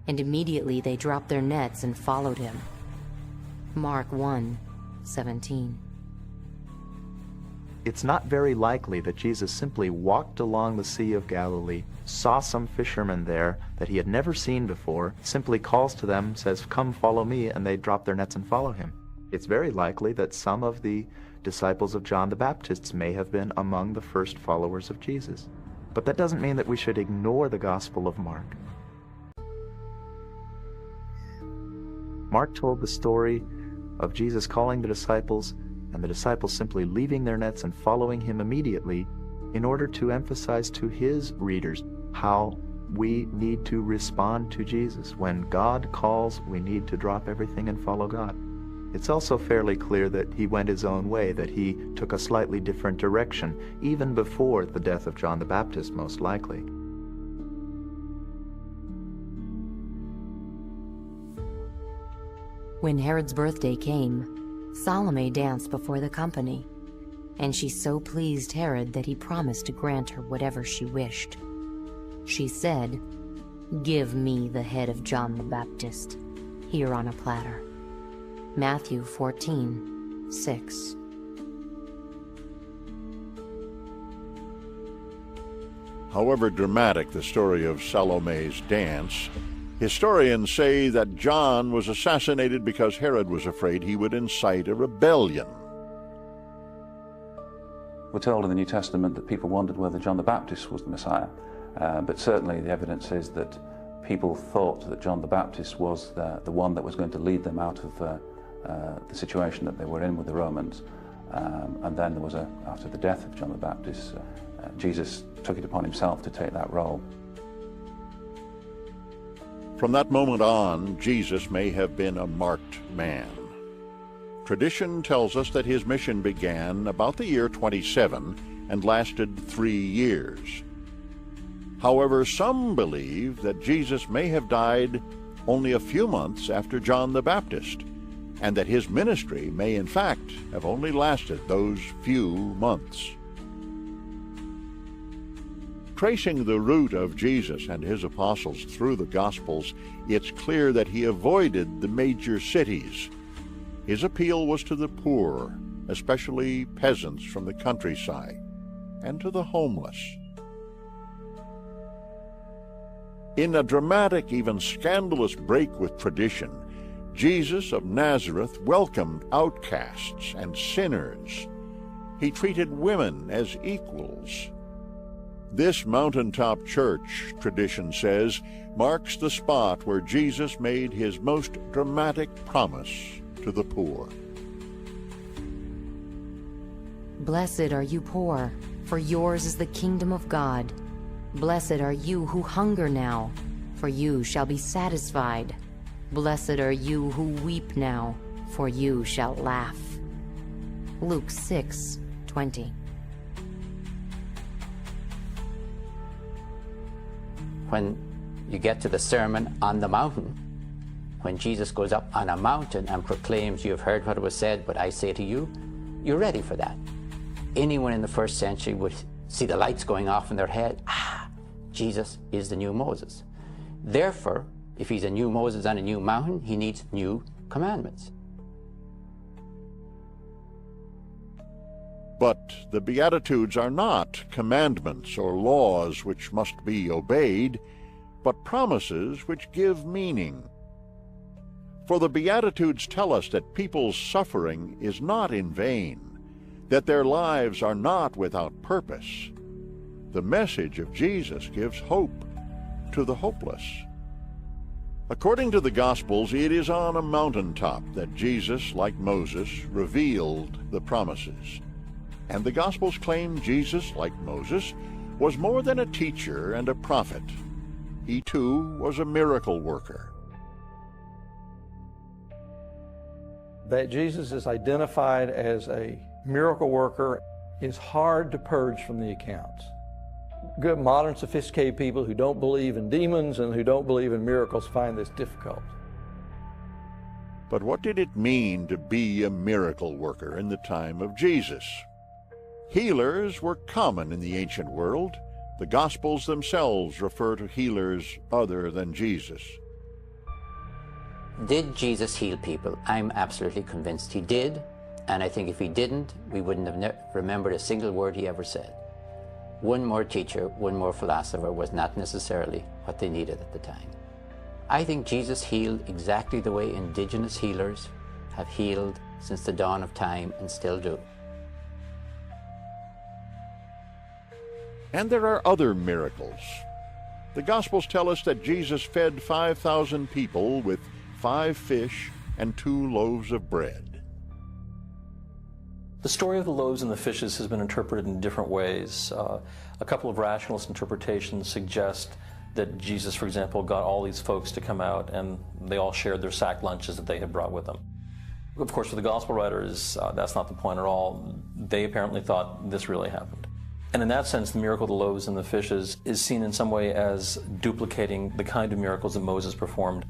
And immediately they dropped their nets and followed him. Mark 1:17. It's not very likely that Jesus simply walked along the Sea of Galilee, saw some fishermen there that he had never seen before, simply calls to them, says, "Come follow me," and they drop their nets and follow him. It's very likely that some of the disciples of John the Baptist may have been among the first followers of Jesus. But that doesn't mean that we should ignore the Gospel of Mark. Mark told the story of Jesus calling the disciples, and the disciples simply leaving their nets and following him immediately, in order to emphasize to his readers how we need to respond to Jesus. When God calls, we need to drop everything and follow God. It's also fairly clear that he went his own way, that he took a slightly different direction, even before the death of John the Baptist, most likely. When Herod's birthday came, Salome danced before the company, and she so pleased Herod that he promised to grant her whatever she wished. She said, "Give me the head of John the Baptist, here on a platter." Matthew 14:6. However dramatic the story of Salome's dance, historians say that John was assassinated because Herod was afraid he would incite a rebellion. We're told in the New Testament that people wondered whether John the Baptist was the Messiah, but certainly the evidence is that people thought that John the Baptist was the one that was going to lead them out of the situation that they were in with the Romans. And then there was after the death of John the Baptist, Jesus took it upon himself to take that role. From that moment on, Jesus may have been a marked man. Tradition tells us that his mission began about the year 27 and lasted 3 years. However, some believe that Jesus may have died only a few months after John the Baptist, and that his ministry may in fact have only lasted those few months. Tracing the route of Jesus and his apostles through the Gospels, it's clear that he avoided the major cities, His appeal was to the poor, especially peasants from the countryside, and to the homeless. In a dramatic, even scandalous break with tradition, Jesus of Nazareth welcomed outcasts and sinners. He treated women as equals. This mountaintop church, tradition says, marks the spot where Jesus made his most dramatic promise to the poor. Blessed are you poor, for yours is the kingdom of God. Blessed are you who hunger now, for you shall be satisfied. Blessed are you who weep now, for you shall laugh. Luke 6:20. When you get to the Sermon on the Mountain, when Jesus goes up on a mountain and proclaims, "You have heard what was said, but I say to you," you're ready for that. Anyone in the first century would see the lights going off in their head. Jesus is the new Moses. Therefore, if he's a new Moses on a new mountain, he needs new commandments. But the Beatitudes are not commandments or laws which must be obeyed, but promises which give meaning. For the Beatitudes tell us that people's suffering is not in vain, that their lives are not without purpose. The message of Jesus gives hope to the hopeless. According to the Gospels, it is on a mountaintop that Jesus, like Moses, revealed the promises. And the Gospels claim Jesus, like Moses, was more than a teacher and a prophet. He too was a miracle worker. That Jesus is identified as a miracle worker is hard to purge from the accounts. Good modern sophisticated people who don't believe in demons and who don't believe in miracles find this difficult. But what did it mean to be a miracle worker in the time of Jesus? Healers were common in the ancient world. The Gospels themselves refer to healers other than Jesus. Did Jesus heal people? I'm absolutely convinced he did. And I think if he didn't, we wouldn't have remembered a single word he ever said. One more teacher, one more philosopher was not necessarily what they needed at the time. I think Jesus healed exactly the way indigenous healers have healed since the dawn of time and still do. And there are other miracles. The Gospels tell us that Jesus fed 5,000 people with 5 fish and 2 loaves of bread. The story of the loaves and the fishes has been interpreted in different ways. A couple of rationalist interpretations suggest that Jesus, for example, got all these folks to come out and they all shared their sack lunches that they had brought with them. Of course, for the gospel writers, that's not the point at all. They apparently thought this really happened. And in that sense, the miracle of the loaves and the fishes is seen in some way as duplicating the kind of miracles that Moses performed.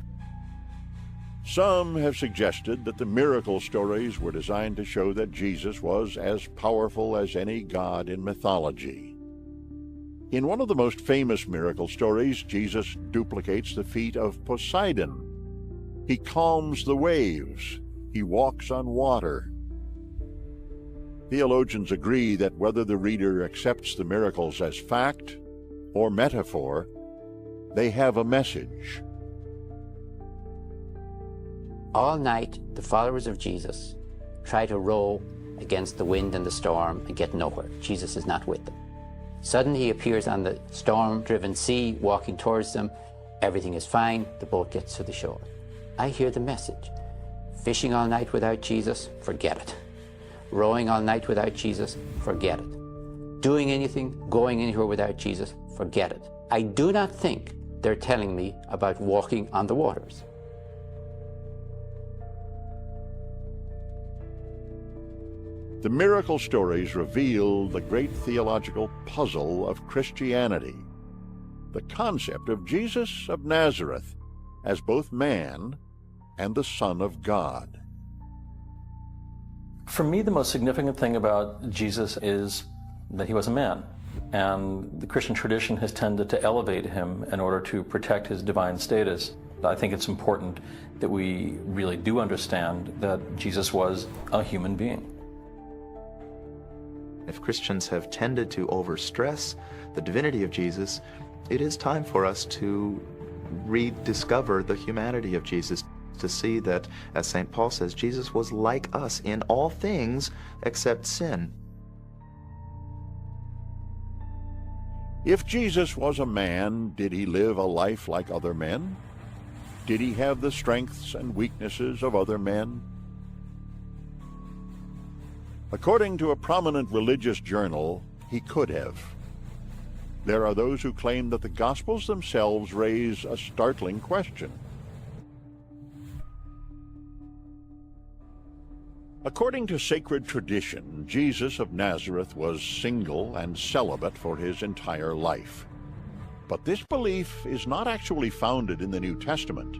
Some have suggested that the miracle stories were designed to show that Jesus was as powerful as any god in mythology. In one of the most famous miracle stories, Jesus duplicates the feat of Poseidon. He calms the waves. He walks on water. Theologians agree that whether the reader accepts the miracles as fact or metaphor, they have a message. All night, the followers of Jesus try to row against the wind and the storm and get nowhere. Jesus is not with them. Suddenly he appears on the storm-driven sea, walking towards them. Everything is fine. The boat gets to the shore. I hear the message. Fishing all night without Jesus, forget it. Rowing all night without Jesus, forget it. Doing anything, going anywhere without Jesus, forget it. I do not think they're telling me about walking on the waters. The miracle stories reveal the great theological puzzle of Christianity, the concept of Jesus of Nazareth as both man and the Son of God. For me, the most significant thing about Jesus is that he was a man. And the Christian tradition has tended to elevate him in order to protect his divine status. I think it's important that we really do understand that Jesus was a human being. If Christians have tended to overstress the divinity of Jesus, it is time for us to rediscover the humanity of Jesus, to see that, as St. Paul says, Jesus was like us in all things except sin. If Jesus was a man, did he live a life like other men? Did he have the strengths and weaknesses of other men? According to a prominent religious journal, he could have. There are those who claim that the Gospels themselves raise a startling question. According to sacred tradition, Jesus of Nazareth was single and celibate for his entire life. But this belief is not actually founded in the New Testament,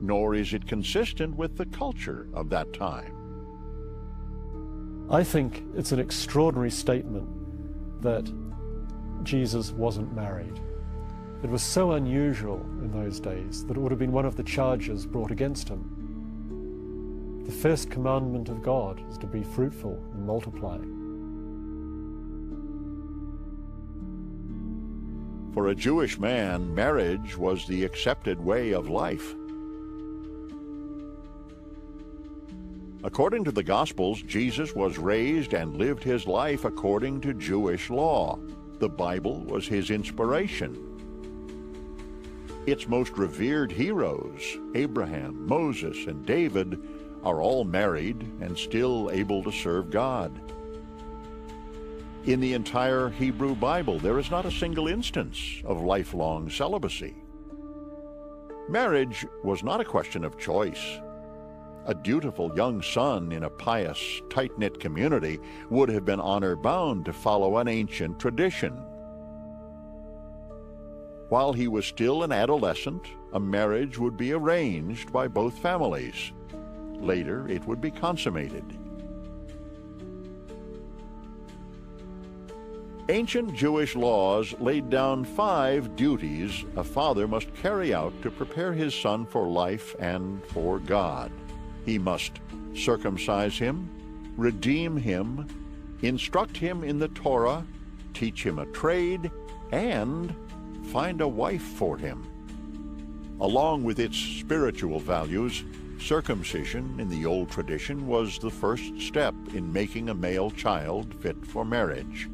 nor is it consistent with the culture of that time. I think it's an extraordinary statement that Jesus wasn't married. It was so unusual in those days that it would have been one of the charges brought against him. The first commandment of God is to be fruitful and multiply. For a Jewish man, marriage was the accepted way of life. According to the Gospels, Jesus was raised and lived his life according to Jewish law. The Bible was his inspiration. Its most revered heroes, Abraham, Moses, and David, are all married and still able to serve God. In the entire Hebrew Bible, there is not a single instance of lifelong celibacy. Marriage was not a question of choice. A dutiful young son in a pious, tight-knit community would have been honor-bound to follow an ancient tradition. While he was still an adolescent, a marriage would be arranged by both families. Later, it would be consummated. Ancient Jewish laws laid down 5 duties a father must carry out to prepare his son for life and for God. He must circumcise him, redeem him, instruct him in the Torah, teach him a trade, and find a wife for him. Along with its spiritual values, circumcision in the old tradition was the first step in making a male child fit for marriage.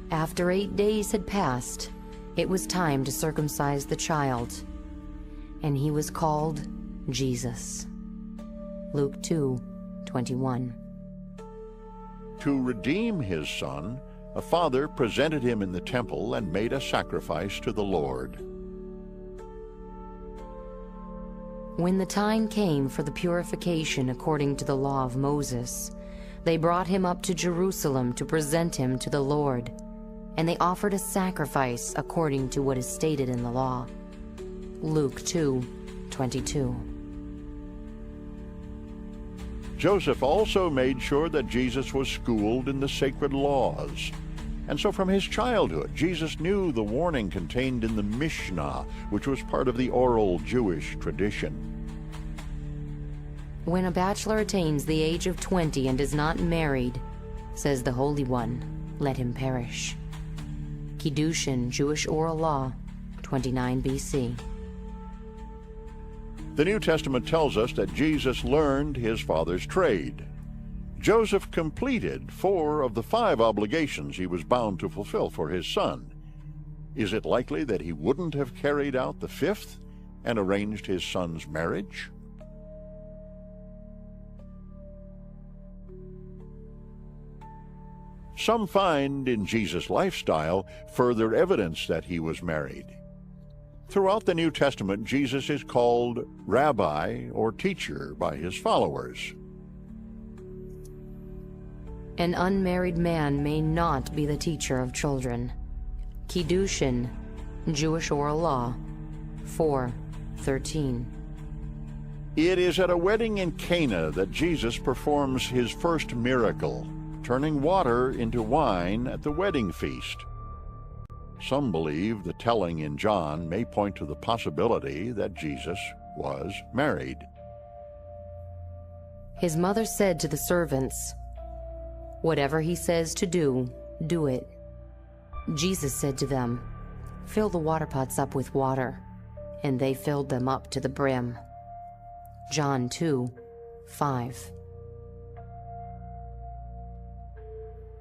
After 8 days had passed, it was time to circumcise the child, and he was called Jesus. Luke 2:21. To redeem his son, a father presented him in the temple and made a sacrifice to the Lord. When the time came for the purification according to the law of Moses, they brought him up to Jerusalem to present him to the Lord, and they offered a sacrifice according to what is stated in the law. Luke 2:22. Joseph also made sure that Jesus was schooled in the sacred laws. And so from his childhood, Jesus knew the warning contained in the Mishnah, which was part of the oral Jewish tradition. When a bachelor attains the age of 20 and is not married, says the Holy One, let him perish. Kiddushin, Jewish oral law, 29 BC. The New Testament tells us that Jesus learned his father's trade. Joseph completed 4 of the 5 obligations he was bound to fulfill for his son. Is it likely that he wouldn't have carried out the 5th and arranged his son's marriage? Some find in Jesus' lifestyle further evidence that he was married. Throughout the New Testament, Jesus is called rabbi or teacher by his followers. An unmarried man may not be the teacher of children. Kiddushin, Jewish oral law, 4:13. It is at a wedding in Cana that Jesus performs his first miracle, turning water into wine at the wedding feast. Some believe the telling in John may point to the possibility that Jesus was married. His mother said to the servants, "Whatever he says to do, do it." Jesus said to them, "Fill the water pots up with water," and they filled them up to the brim. John 2:5.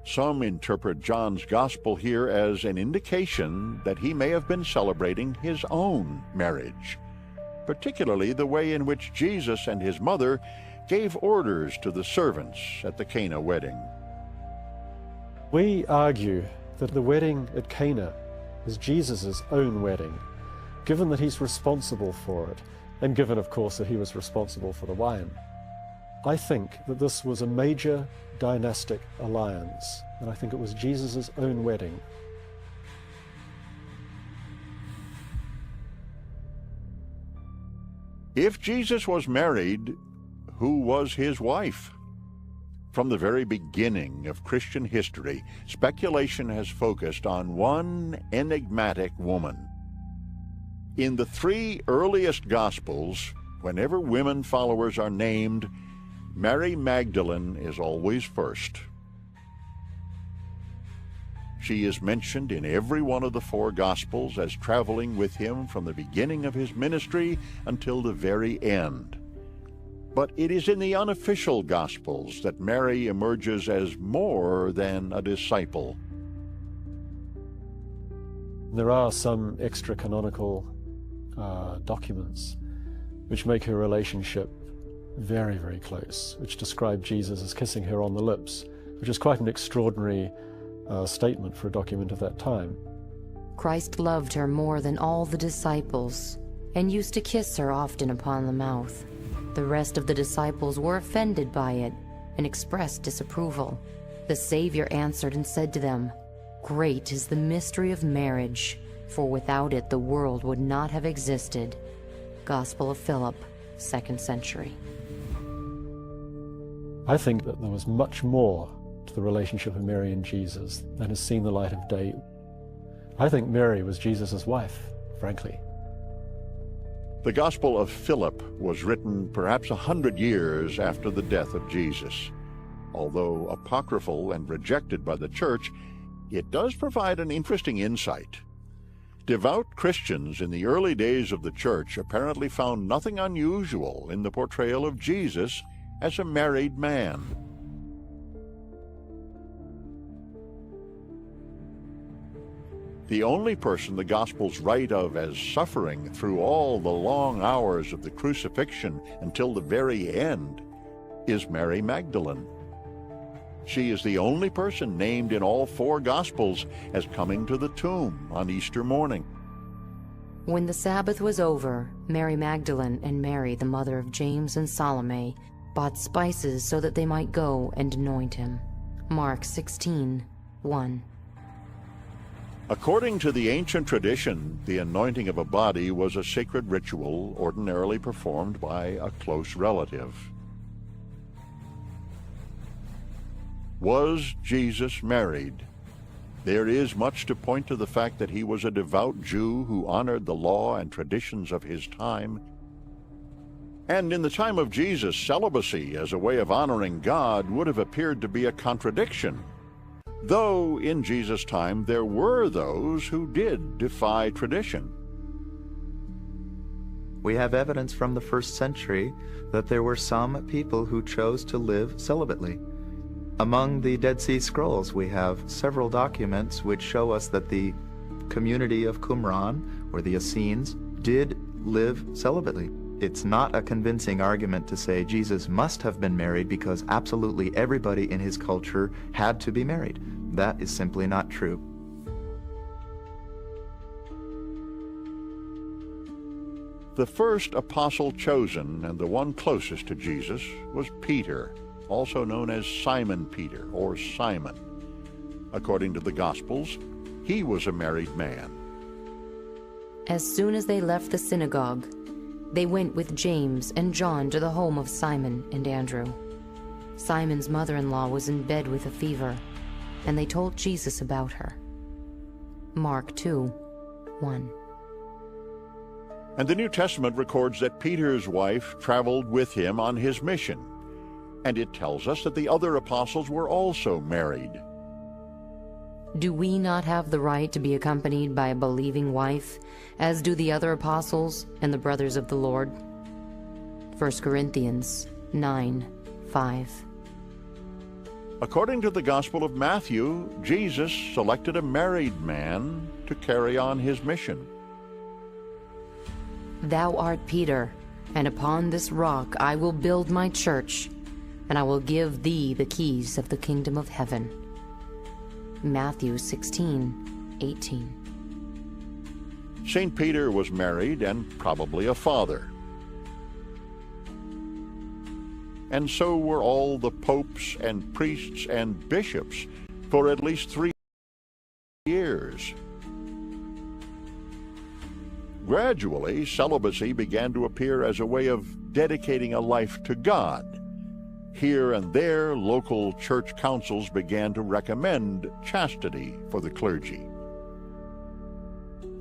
Some interpret John's gospel here as an indication that he may have been celebrating his own marriage, particularly the way in which Jesus and his mother gave orders to the servants at the Cana wedding. We argue that the wedding at Cana is Jesus' own wedding, given that he's responsible for it, and given, of course, that he was responsible for the wine. I think that this was a major dynastic alliance, and I think it was Jesus' own wedding. If Jesus was married, who was his wife? From the very beginning of Christian history, speculation has focused on one enigmatic woman. In the three earliest Gospels, whenever women followers are named, Mary Magdalene is always first. She is mentioned in every one of the four Gospels as traveling with him from the beginning of his ministry until the very end. But it is in the unofficial Gospels that Mary emerges as more than a disciple. There are some extra-canonical documents which make her relationship very, very close, which describe Jesus as kissing her on the lips, which is quite an extraordinary statement for a document of that time. Christ loved her more than all the disciples, and used to kiss her often upon the mouth. The rest of the disciples were offended by it, and expressed disapproval. The Savior answered and said to them, "Great is the mystery of marriage, for without it the world would not have existed." Gospel of Philip, 2nd century. I think that there was much more to the relationship of Mary and Jesus than has seen the light of day. I think Mary was Jesus' wife, frankly. The Gospel of Philip was written perhaps 100 years after the death of Jesus. Although apocryphal and rejected by the Church, it does provide an interesting insight. Devout Christians in the early days of the Church apparently found nothing unusual in the portrayal of Jesus as a married man. The only person the Gospels write of as suffering through all the long hours of the crucifixion until the very end is Mary Magdalene. She is the only person named in all four Gospels as coming to the tomb on Easter morning. When the Sabbath was over, Mary Magdalene and Mary, the mother of James and Salome, bought spices so that they might go and anoint him. Mark 16:1. According to the ancient tradition, the anointing of a body was a sacred ritual ordinarily performed by a close relative. Was Jesus married? There is much to point to the fact that he was a devout Jew who honored the law and traditions of his time. And in the time of Jesus, celibacy as a way of honoring God would have appeared to be a contradiction. Though in Jesus' time there were those who did defy tradition. We have evidence from the 1st century that there were some people who chose to live celibately. Among the Dead Sea Scrolls, we have several documents which show us that the community of Qumran, or the Essenes, did live celibately. It's not a convincing argument to say Jesus must have been married because absolutely everybody in his culture had to be married. That is simply not true. The first apostle chosen, and the one closest to Jesus, was Peter, also known as Simon Peter, or Simon. According to the Gospels, he was a married man. As soon as they left the synagogue, they went with James and John to the home of Simon and Andrew. Simon's mother-in-law was in bed with a fever, and they told Jesus about her. Mark 2, 1. And the New Testament records that Peter's wife traveled with him on his mission, and it tells us that the other apostles were also married. Do we not have the right to be accompanied by a believing wife, as do the other apostles and the brothers of the Lord? 1 Corinthians 9, 5. According to the Gospel of Matthew, Jesus selected a married man to carry on his mission. Thou art Peter, and upon this rock I will build my church, and I will give thee the keys of the kingdom of heaven. Matthew 16, 18. St. Peter was married and probably a father. And so were all the popes and priests and bishops for at least 3 years. Gradually, celibacy began to appear as a way of dedicating a life to God. Here and there, local church councils began to recommend chastity for the clergy.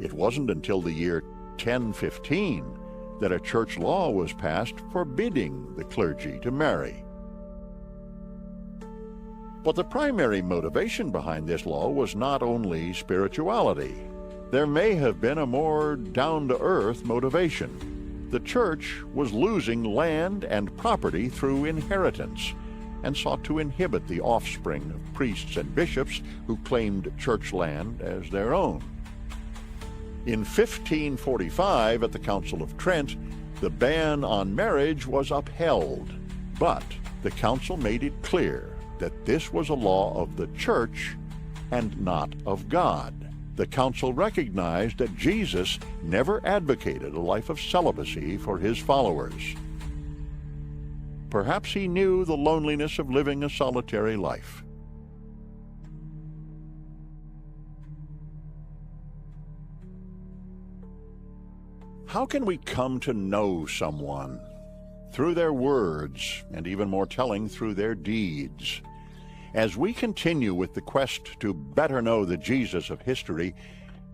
It wasn't until the year 1015 that a church law was passed forbidding the clergy to marry. But the primary motivation behind this law was not only spirituality. There may have been a more down-to-earth motivation. The church was losing land and property through inheritance and sought to inhibit the offspring of priests and bishops who claimed church land as their own. In 1545, at the Council of Trent, the ban on marriage was upheld, but the council made it clear that this was a law of the church and not of God. The council recognized that Jesus never advocated a life of celibacy for his followers. Perhaps he knew the loneliness of living a solitary life. How can we come to know someone? Through their words, and even more telling, through their deeds. As we continue with the quest to better know the Jesus of history,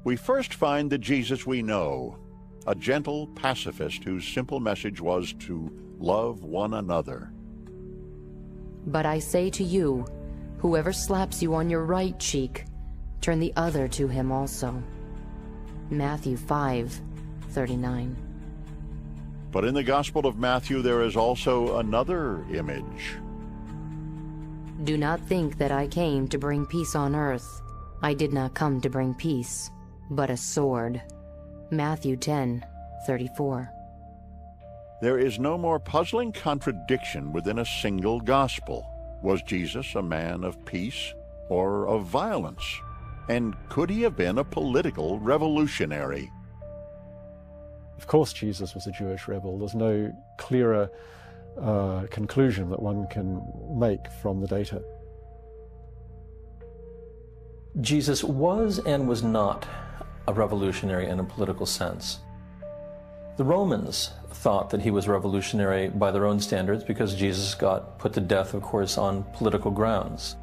we first find the Jesus we know, a gentle pacifist whose simple message was to love one another. But I say to you, whoever slaps you on your right cheek, turn the other to him also. Matthew 5:39. But in the Gospel of Matthew there is also another image. Do not think that I came to bring peace on earth. I did not come to bring peace, but a sword. Matthew 10:34. There is no more puzzling contradiction within a single gospel. Was Jesus a man of peace or of violence? And could he have been a political revolutionary? Of course Jesus was a Jewish rebel. There's no clearer conclusion that one can make from the data. Jesus was and was not a revolutionary in a political sense. The Romans thought that he was revolutionary by their own standards because Jesus got put to death, of course, on political grounds.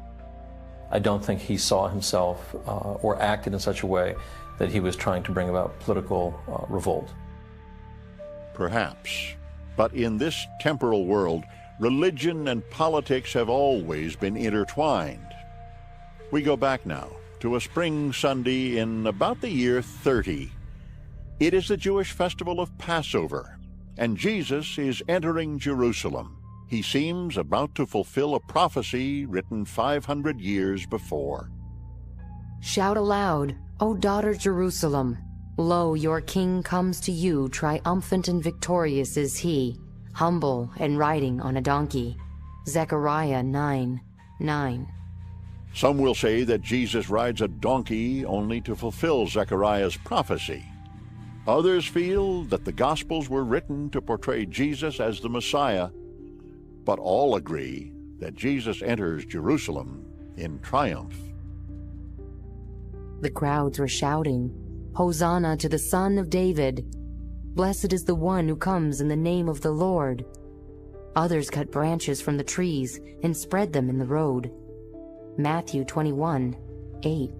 I don't think he saw himself or acted in such a way that he was trying to bring about political revolt. Perhaps. But in this temporal world, religion and politics have always been intertwined. We go back now to a spring Sunday in about the year 30. It is the Jewish festival of Passover, and Jesus is entering Jerusalem. He seems about to fulfill a prophecy written 500 years before. Shout aloud, O daughter Jerusalem! Lo, your king comes to you, triumphant and victorious is he, humble and riding on a donkey. Zechariah 9:9. Some will say that Jesus rides a donkey only to fulfill Zechariah's prophecy. Others feel that the Gospels were written to portray Jesus as the Messiah, but all agree that Jesus enters Jerusalem in triumph. The crowds were shouting, Hosanna to the Son of David! Blessed is the one who comes in the name of the Lord! Others cut branches from the trees and spread them in the road. Matthew 21:8.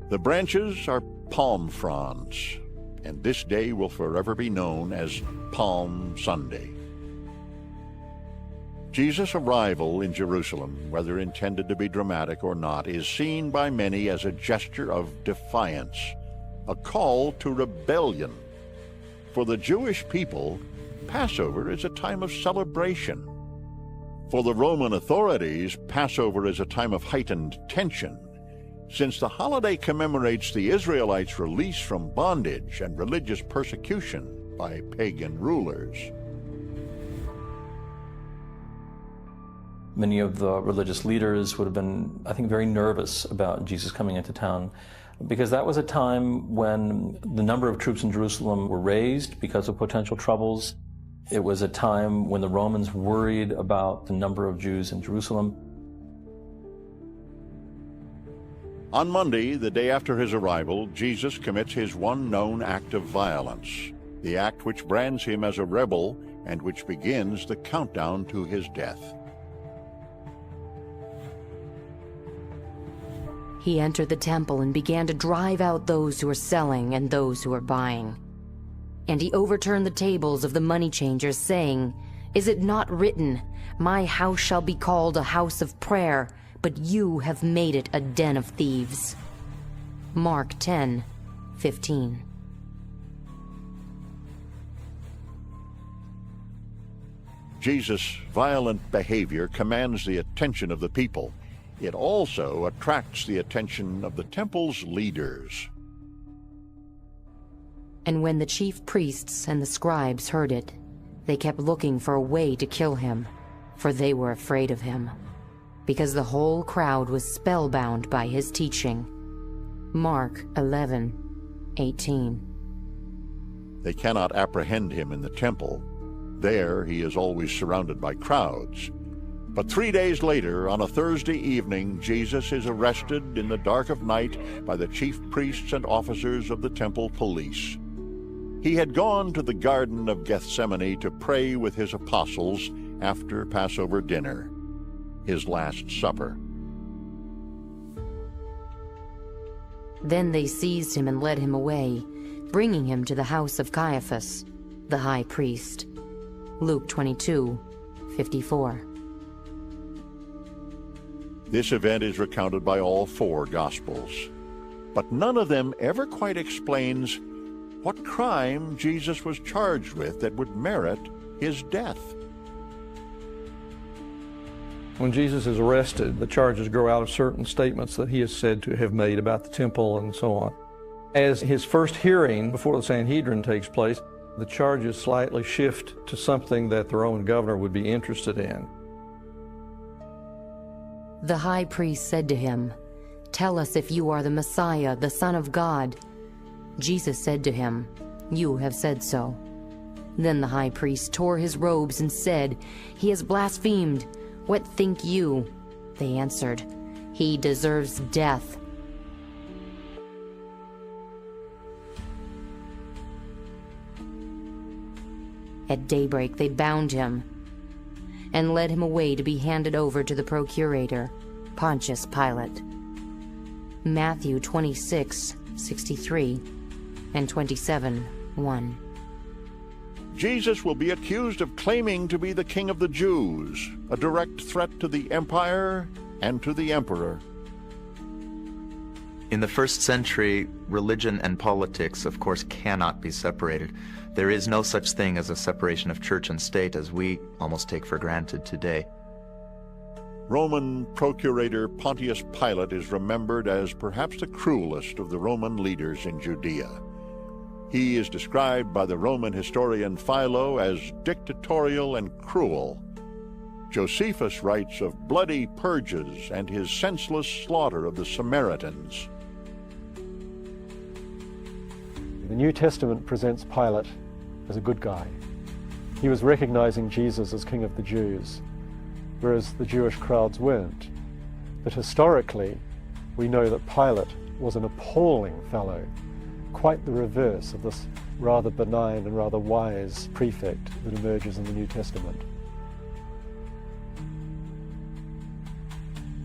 The branches are palm fronds, and this day will forever be known as Palm Sunday. Jesus' arrival in Jerusalem, whether intended to be dramatic or not, is seen by many as a gesture of defiance, a call to rebellion. For the Jewish people, Passover is a time of celebration. For the Roman authorities, Passover is a time of heightened tension, since the holiday commemorates the Israelites' release from bondage and religious persecution by pagan rulers. Many of the religious leaders would have been, I think, very nervous about Jesus coming into town, because that was a time when the number of troops in Jerusalem were raised because of potential troubles. It was a time when the Romans worried about the number of Jews in Jerusalem. On Monday, the day after his arrival, Jesus commits his one known act of violence, the act which brands him as a rebel and which begins the countdown to his death. He entered the temple and began to drive out those who were selling and those who were buying. And he overturned the tables of the money changers, saying, "Is it not written, 'My house shall be called a house of prayer,' but you have made it a den of thieves." Mark 10:15. Jesus' violent behavior commands the attention of the people. It also attracts the attention of the temple's leaders. And when the chief priests and the scribes heard it, they kept looking for a way to kill him, for they were afraid of him, because the whole crowd was spellbound by his teaching. Mark 11:18. They cannot apprehend him in the temple. There he is always surrounded by crowds. But 3 days later, on a Thursday evening, Jesus is arrested in the dark of night by the chief priests and officers of the temple police. He had gone to the Garden of Gethsemane to pray with his apostles after Passover dinner, his Last Supper. Then they seized him and led him away, bringing him to the house of Caiaphas, the high priest. Luke 22:54. This event is recounted by all four Gospels, but none of them ever quite explains what crime Jesus was charged with that would merit his death. When Jesus is arrested, the charges grow out of certain statements that he is said to have made about the temple and so on. As his first hearing before the Sanhedrin takes place, the charges slightly shift to something that the Roman governor would be interested in. The high priest said to him, "Tell us if you are the Messiah, the Son of God." Jesus said to him, "You have said so." Then the high priest tore his robes and said, "He has blasphemed. What think you?" They answered, "He deserves death." At daybreak they bound him and led him away to be handed over to the procurator, Pontius Pilate. Matthew 26:63 and 27:1. Jesus will be accused of claiming to be the King of the Jews, a direct threat to the empire and to the emperor. In the first century, religion and politics, of course, cannot be separated. There is no such thing as a separation of church and state as we almost take for granted today. Roman procurator Pontius Pilate is remembered as perhaps the cruelest of the Roman leaders in Judea. He is described by the Roman historian Philo as dictatorial and cruel. Josephus writes of bloody purges and his senseless slaughter of the Samaritans. The New Testament presents Pilate as a good guy. He was recognizing Jesus as King of the Jews, whereas the Jewish crowds weren't. But historically, we know that Pilate was an appalling fellow, quite the reverse of this rather benign and rather wise prefect that emerges in the New Testament.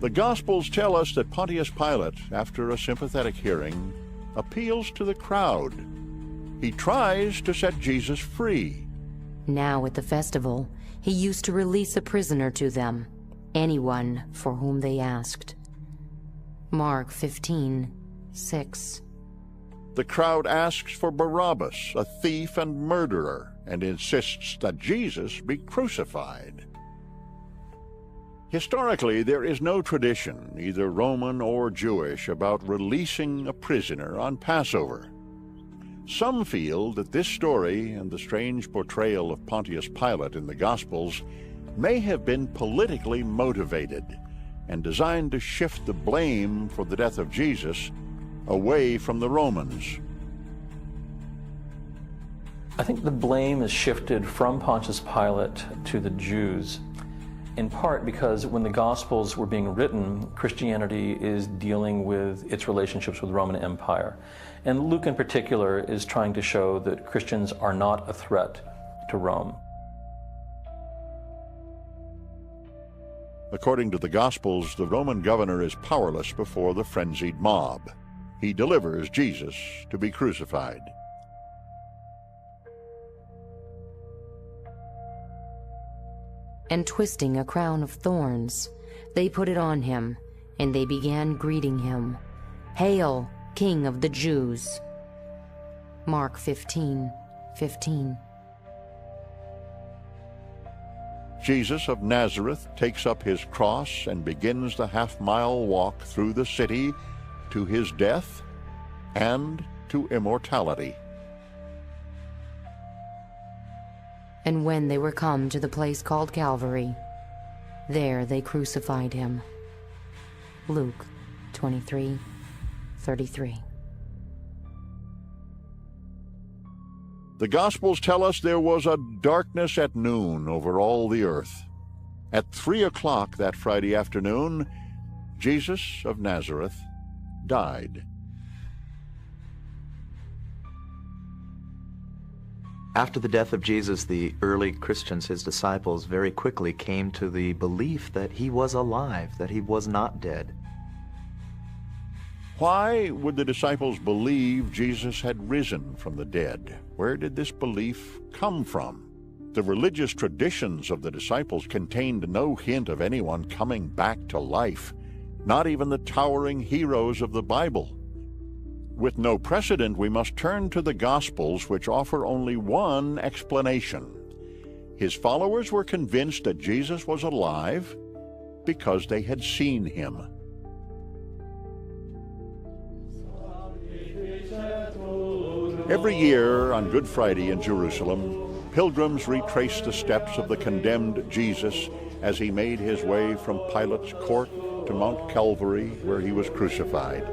The Gospels tell us that Pontius Pilate, after a sympathetic hearing, appeals to the crowd. He tries to set Jesus free. Now at the festival, he used to release a prisoner to them, anyone for whom they asked. Mark 15:6. The crowd asks for Barabbas, a thief and murderer, and insists that Jesus be crucified. Historically, there is no tradition, either Roman or Jewish, about releasing a prisoner on Passover. Some feel that this story and the strange portrayal of Pontius Pilate in the Gospels may have been politically motivated and designed to shift the blame for the death of Jesus away from the Romans. I think the blame is shifted from Pontius Pilate to the Jews, in part because when the Gospels were being written, Christianity is dealing with its relationships with the Roman Empire. And Luke in particular is trying to show that Christians are not a threat to Rome. According to the Gospels, the Roman governor is powerless before the frenzied mob. He delivers Jesus to be crucified. And twisting a crown of thorns, they put it on him, and they began greeting him, "Hail, King of the Jews!" Mark 15:15. Jesus of Nazareth takes up his cross and begins the half-mile walk through the city to his death and to immortality. And when they were come to the place called Calvary, there they crucified him. Luke 23:33. The Gospels tell us there was a darkness at noon over all the earth. At 3 o'clock that Friday afternoon, Jesus of Nazareth died. After the death of Jesus, the early Christians, his disciples, very quickly came to the belief that he was alive, that he was not dead. Why would the disciples believe Jesus had risen from the dead? Where did this belief come from? The religious traditions of the disciples contained no hint of anyone coming back to life, not even the towering heroes of the Bible. With no precedent, we must turn to the Gospels, which offer only one explanation. His followers were convinced that Jesus was alive because they had seen him. Every year on Good Friday in Jerusalem, pilgrims retrace the steps of the condemned Jesus as he made his way from Pilate's court to Mount Calvary, where he was crucified.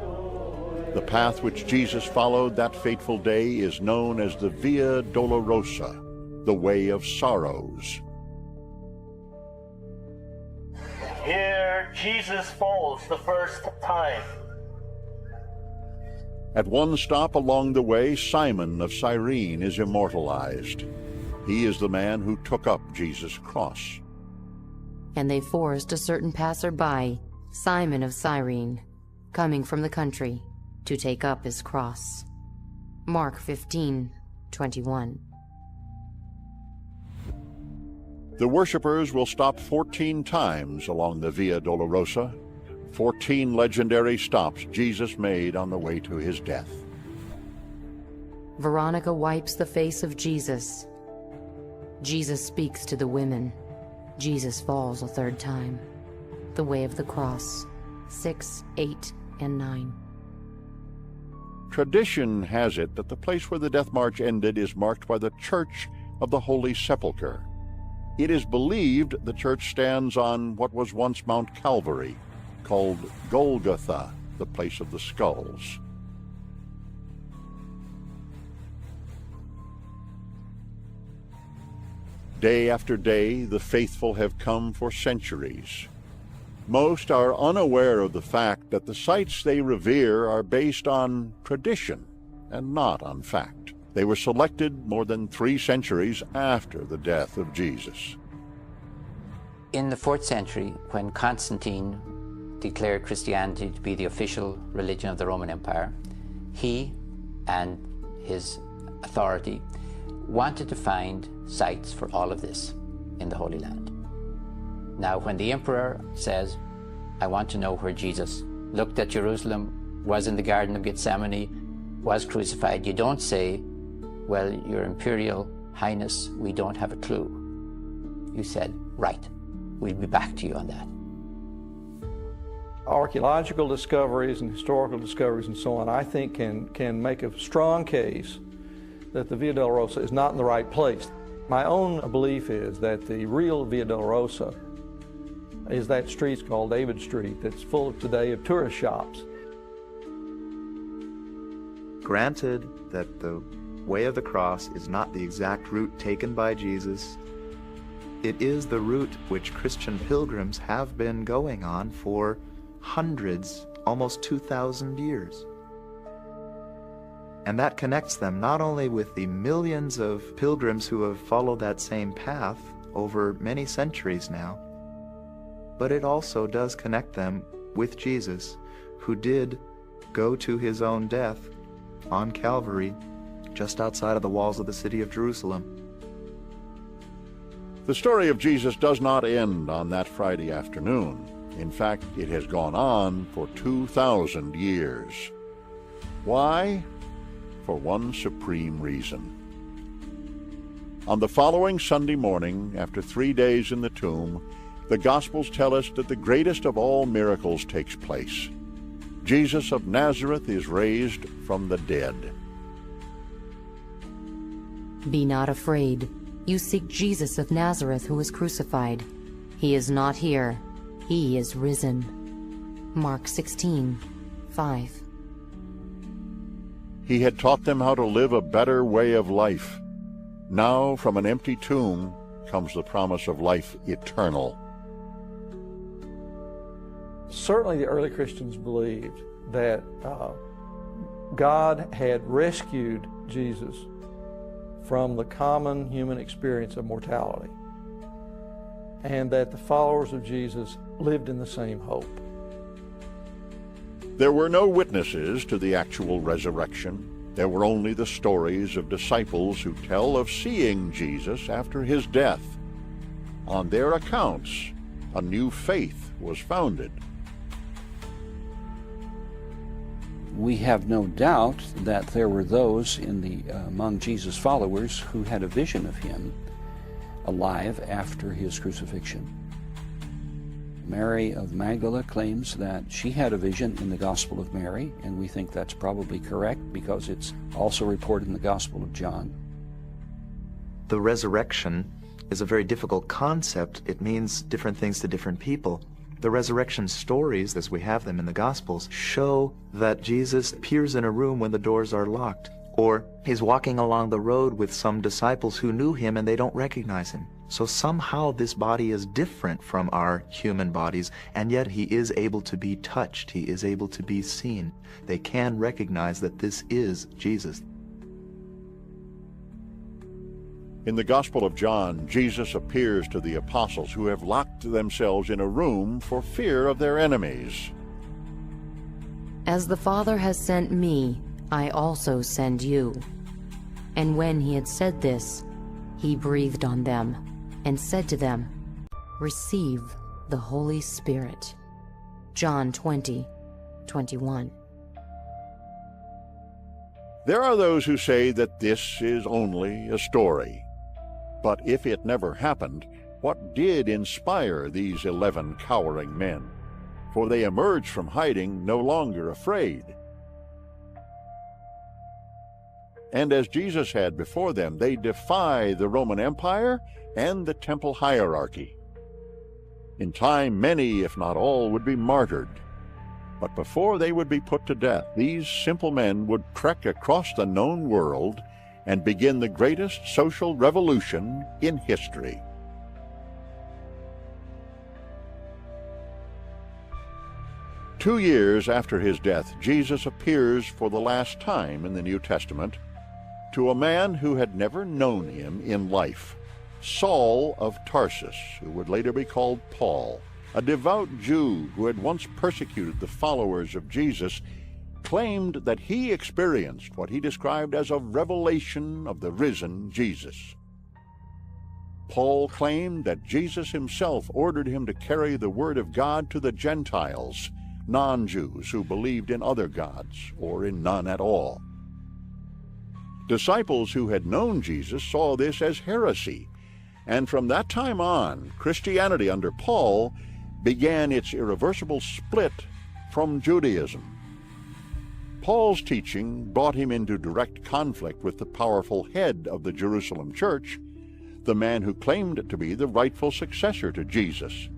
The path which Jesus followed that fateful day is known as the Via Dolorosa, the Way of Sorrows. Here Jesus falls the first time. At one stop along the way, Simon of Cyrene is immortalized. He is the man who took up Jesus' cross. And they forced a certain passer-by, Simon of Cyrene, coming from the country, to take up his cross. Mark 15:21. The worshippers will stop 14 times along the Via Dolorosa, 14 legendary stops Jesus made on the way to his death. Veronica wipes the face of Jesus. Jesus speaks to the women. Jesus falls a third time. The Way of the Cross, 6, 8, and 9. Tradition has it that the place where the death march ended is marked by the Church of the Holy Sepulchre. It is believed the church stands on what was once Mount Calvary, called Golgotha, the place of the skulls. Day after day, the faithful have come for centuries. Most are unaware of the fact that the sites they revere are based on tradition and not on fact. They were selected more than 3 centuries after the death of Jesus. In the 4th century, when Constantine declared Christianity to be the official religion of the Roman Empire, he and his authority wanted to find sites for all of this in the Holy Land. Now, when the emperor says, I want to know where Jesus looked at Jerusalem, was in the Garden of Gethsemane, was crucified, you don't say, well, Your Imperial Highness, we don't have a clue. You said, right, we'll be back to you on that. Archaeological discoveries and historical discoveries and so on, I think can make a strong case that the Via Dolorosa is not in the right place. My own belief is that the real Via Dolorosa is that street called David Street that's full today of tourist shops. Granted that the way of the cross is not the exact route taken by Jesus, it is the route which Christian pilgrims have been going on for hundreds, almost 2,000 years. And that connects them not only with the millions of pilgrims who have followed that same path over many centuries now, but it also does connect them with Jesus, who did go to his own death on Calvary, just outside of the walls of the city of Jerusalem. The story of Jesus does not end on that Friday afternoon. In fact, it has gone on for 2,000 years. Why? For one supreme reason. On the following Sunday morning, after 3 days in the tomb, the Gospels tell us that the greatest of all miracles takes place. Jesus of Nazareth is raised from the dead. Be not afraid. You seek Jesus of Nazareth who was crucified. He is not here. He is risen. Mark 16:5. He had taught them how to live a better way of life. Now, from an empty tomb comes the promise of life eternal. Certainly the early Christians believed that God had rescued Jesus from the common human experience of mortality, and that the followers of Jesus lived in the same hope. There were no witnesses to the actual resurrection. There were only the stories of disciples who tell of seeing Jesus after his death. On their accounts, a new faith was founded. We have no doubt that there were those among Jesus' followers who had a vision of him alive after his crucifixion. Mary of Magdala claims that she had a vision in the Gospel of Mary, and we think that's probably correct because it's also reported in the Gospel of John. The resurrection is a very difficult concept. It means different things to different people. The resurrection stories, as we have them in the Gospels, show that Jesus appears in a room when the doors are locked, or he's walking along the road with some disciples who knew him and they don't recognize him. So somehow this body is different from our human bodies, and yet he is able to be touched, he is able to be seen. They can recognize that this is Jesus. In the Gospel of John, Jesus appears to the apostles who have locked themselves in a room for fear of their enemies. As the Father has sent me, I also send you. And when he had said this, he breathed on them and said to them, Receive the Holy Spirit. John 20:21. There are those who say that this is only a story. But if it never happened, what did inspire these 11 cowering men? For they emerged from hiding no longer afraid. And as Jesus had before them, they defy the Roman Empire and the temple hierarchy. In time, many, if not all, would be martyred. But before they would be put to death, these simple men would trek across the known world and begin the greatest social revolution in history. Two years after his death, Jesus appears for the last time in the New Testament to a man who had never known him in life, Saul of Tarsus, who would later be called Paul. a devout Jew who had once persecuted the followers of Jesus, claimed that he experienced what he described as a revelation of the risen Jesus. Paul claimed that Jesus himself ordered him to carry the word of God to the Gentiles, non-Jews who believed in other gods or in none at all. Disciples who had known Jesus saw this as heresy, and from that time on, Christianity under Paul began its irreversible split from Judaism. Paul's teaching brought him into direct conflict with the powerful head of the Jerusalem church, the man who claimed to be the rightful successor to Jesus.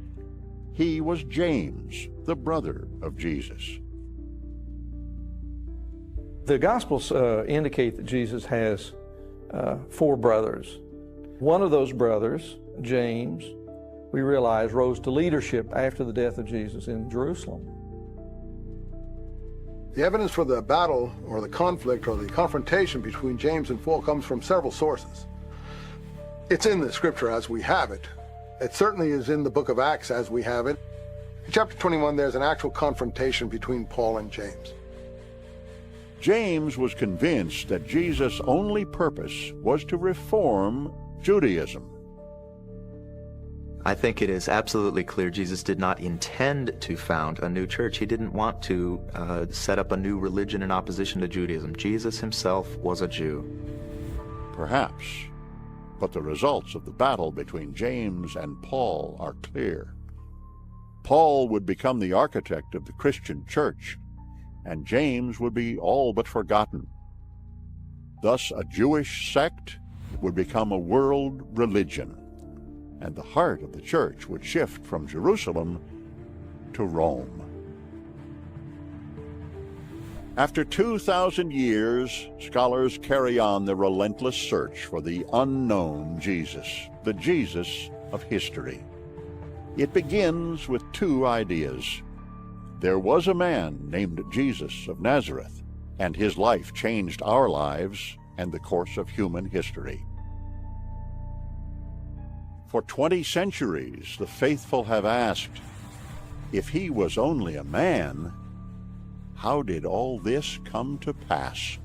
He was James, the brother of Jesus. The Gospels indicate that Jesus has 4 brothers. One of those brothers, James, we realize rose to leadership after the death of Jesus in Jerusalem. The evidence for the battle or the conflict or the confrontation between James and Paul comes from several sources. It's in the scripture as we have it. It certainly is in the book of Acts as we have it. In chapter 21, there's an actual confrontation between Paul and James. James was convinced that Jesus' only purpose was to reform Judaism. I think it is absolutely clear Jesus did not intend to found a new church. He didn't want to set up a new religion in opposition to Judaism. Jesus himself was a Jew. Perhaps, but the results of the battle between James and Paul are clear. Paul would become the architect of the Christian church, and James would be all but forgotten. Thus, a Jewish sect would become a world religion, and the heart of the church would shift from Jerusalem to Rome. After 2,000 years, scholars carry on the relentless search for the unknown Jesus, the Jesus of history. It begins with 2 ideas. There was a man named Jesus of Nazareth, and his life changed our lives and the course of human history. For 20 centuries, the faithful have asked, if he was only a man, how did all this come to pass?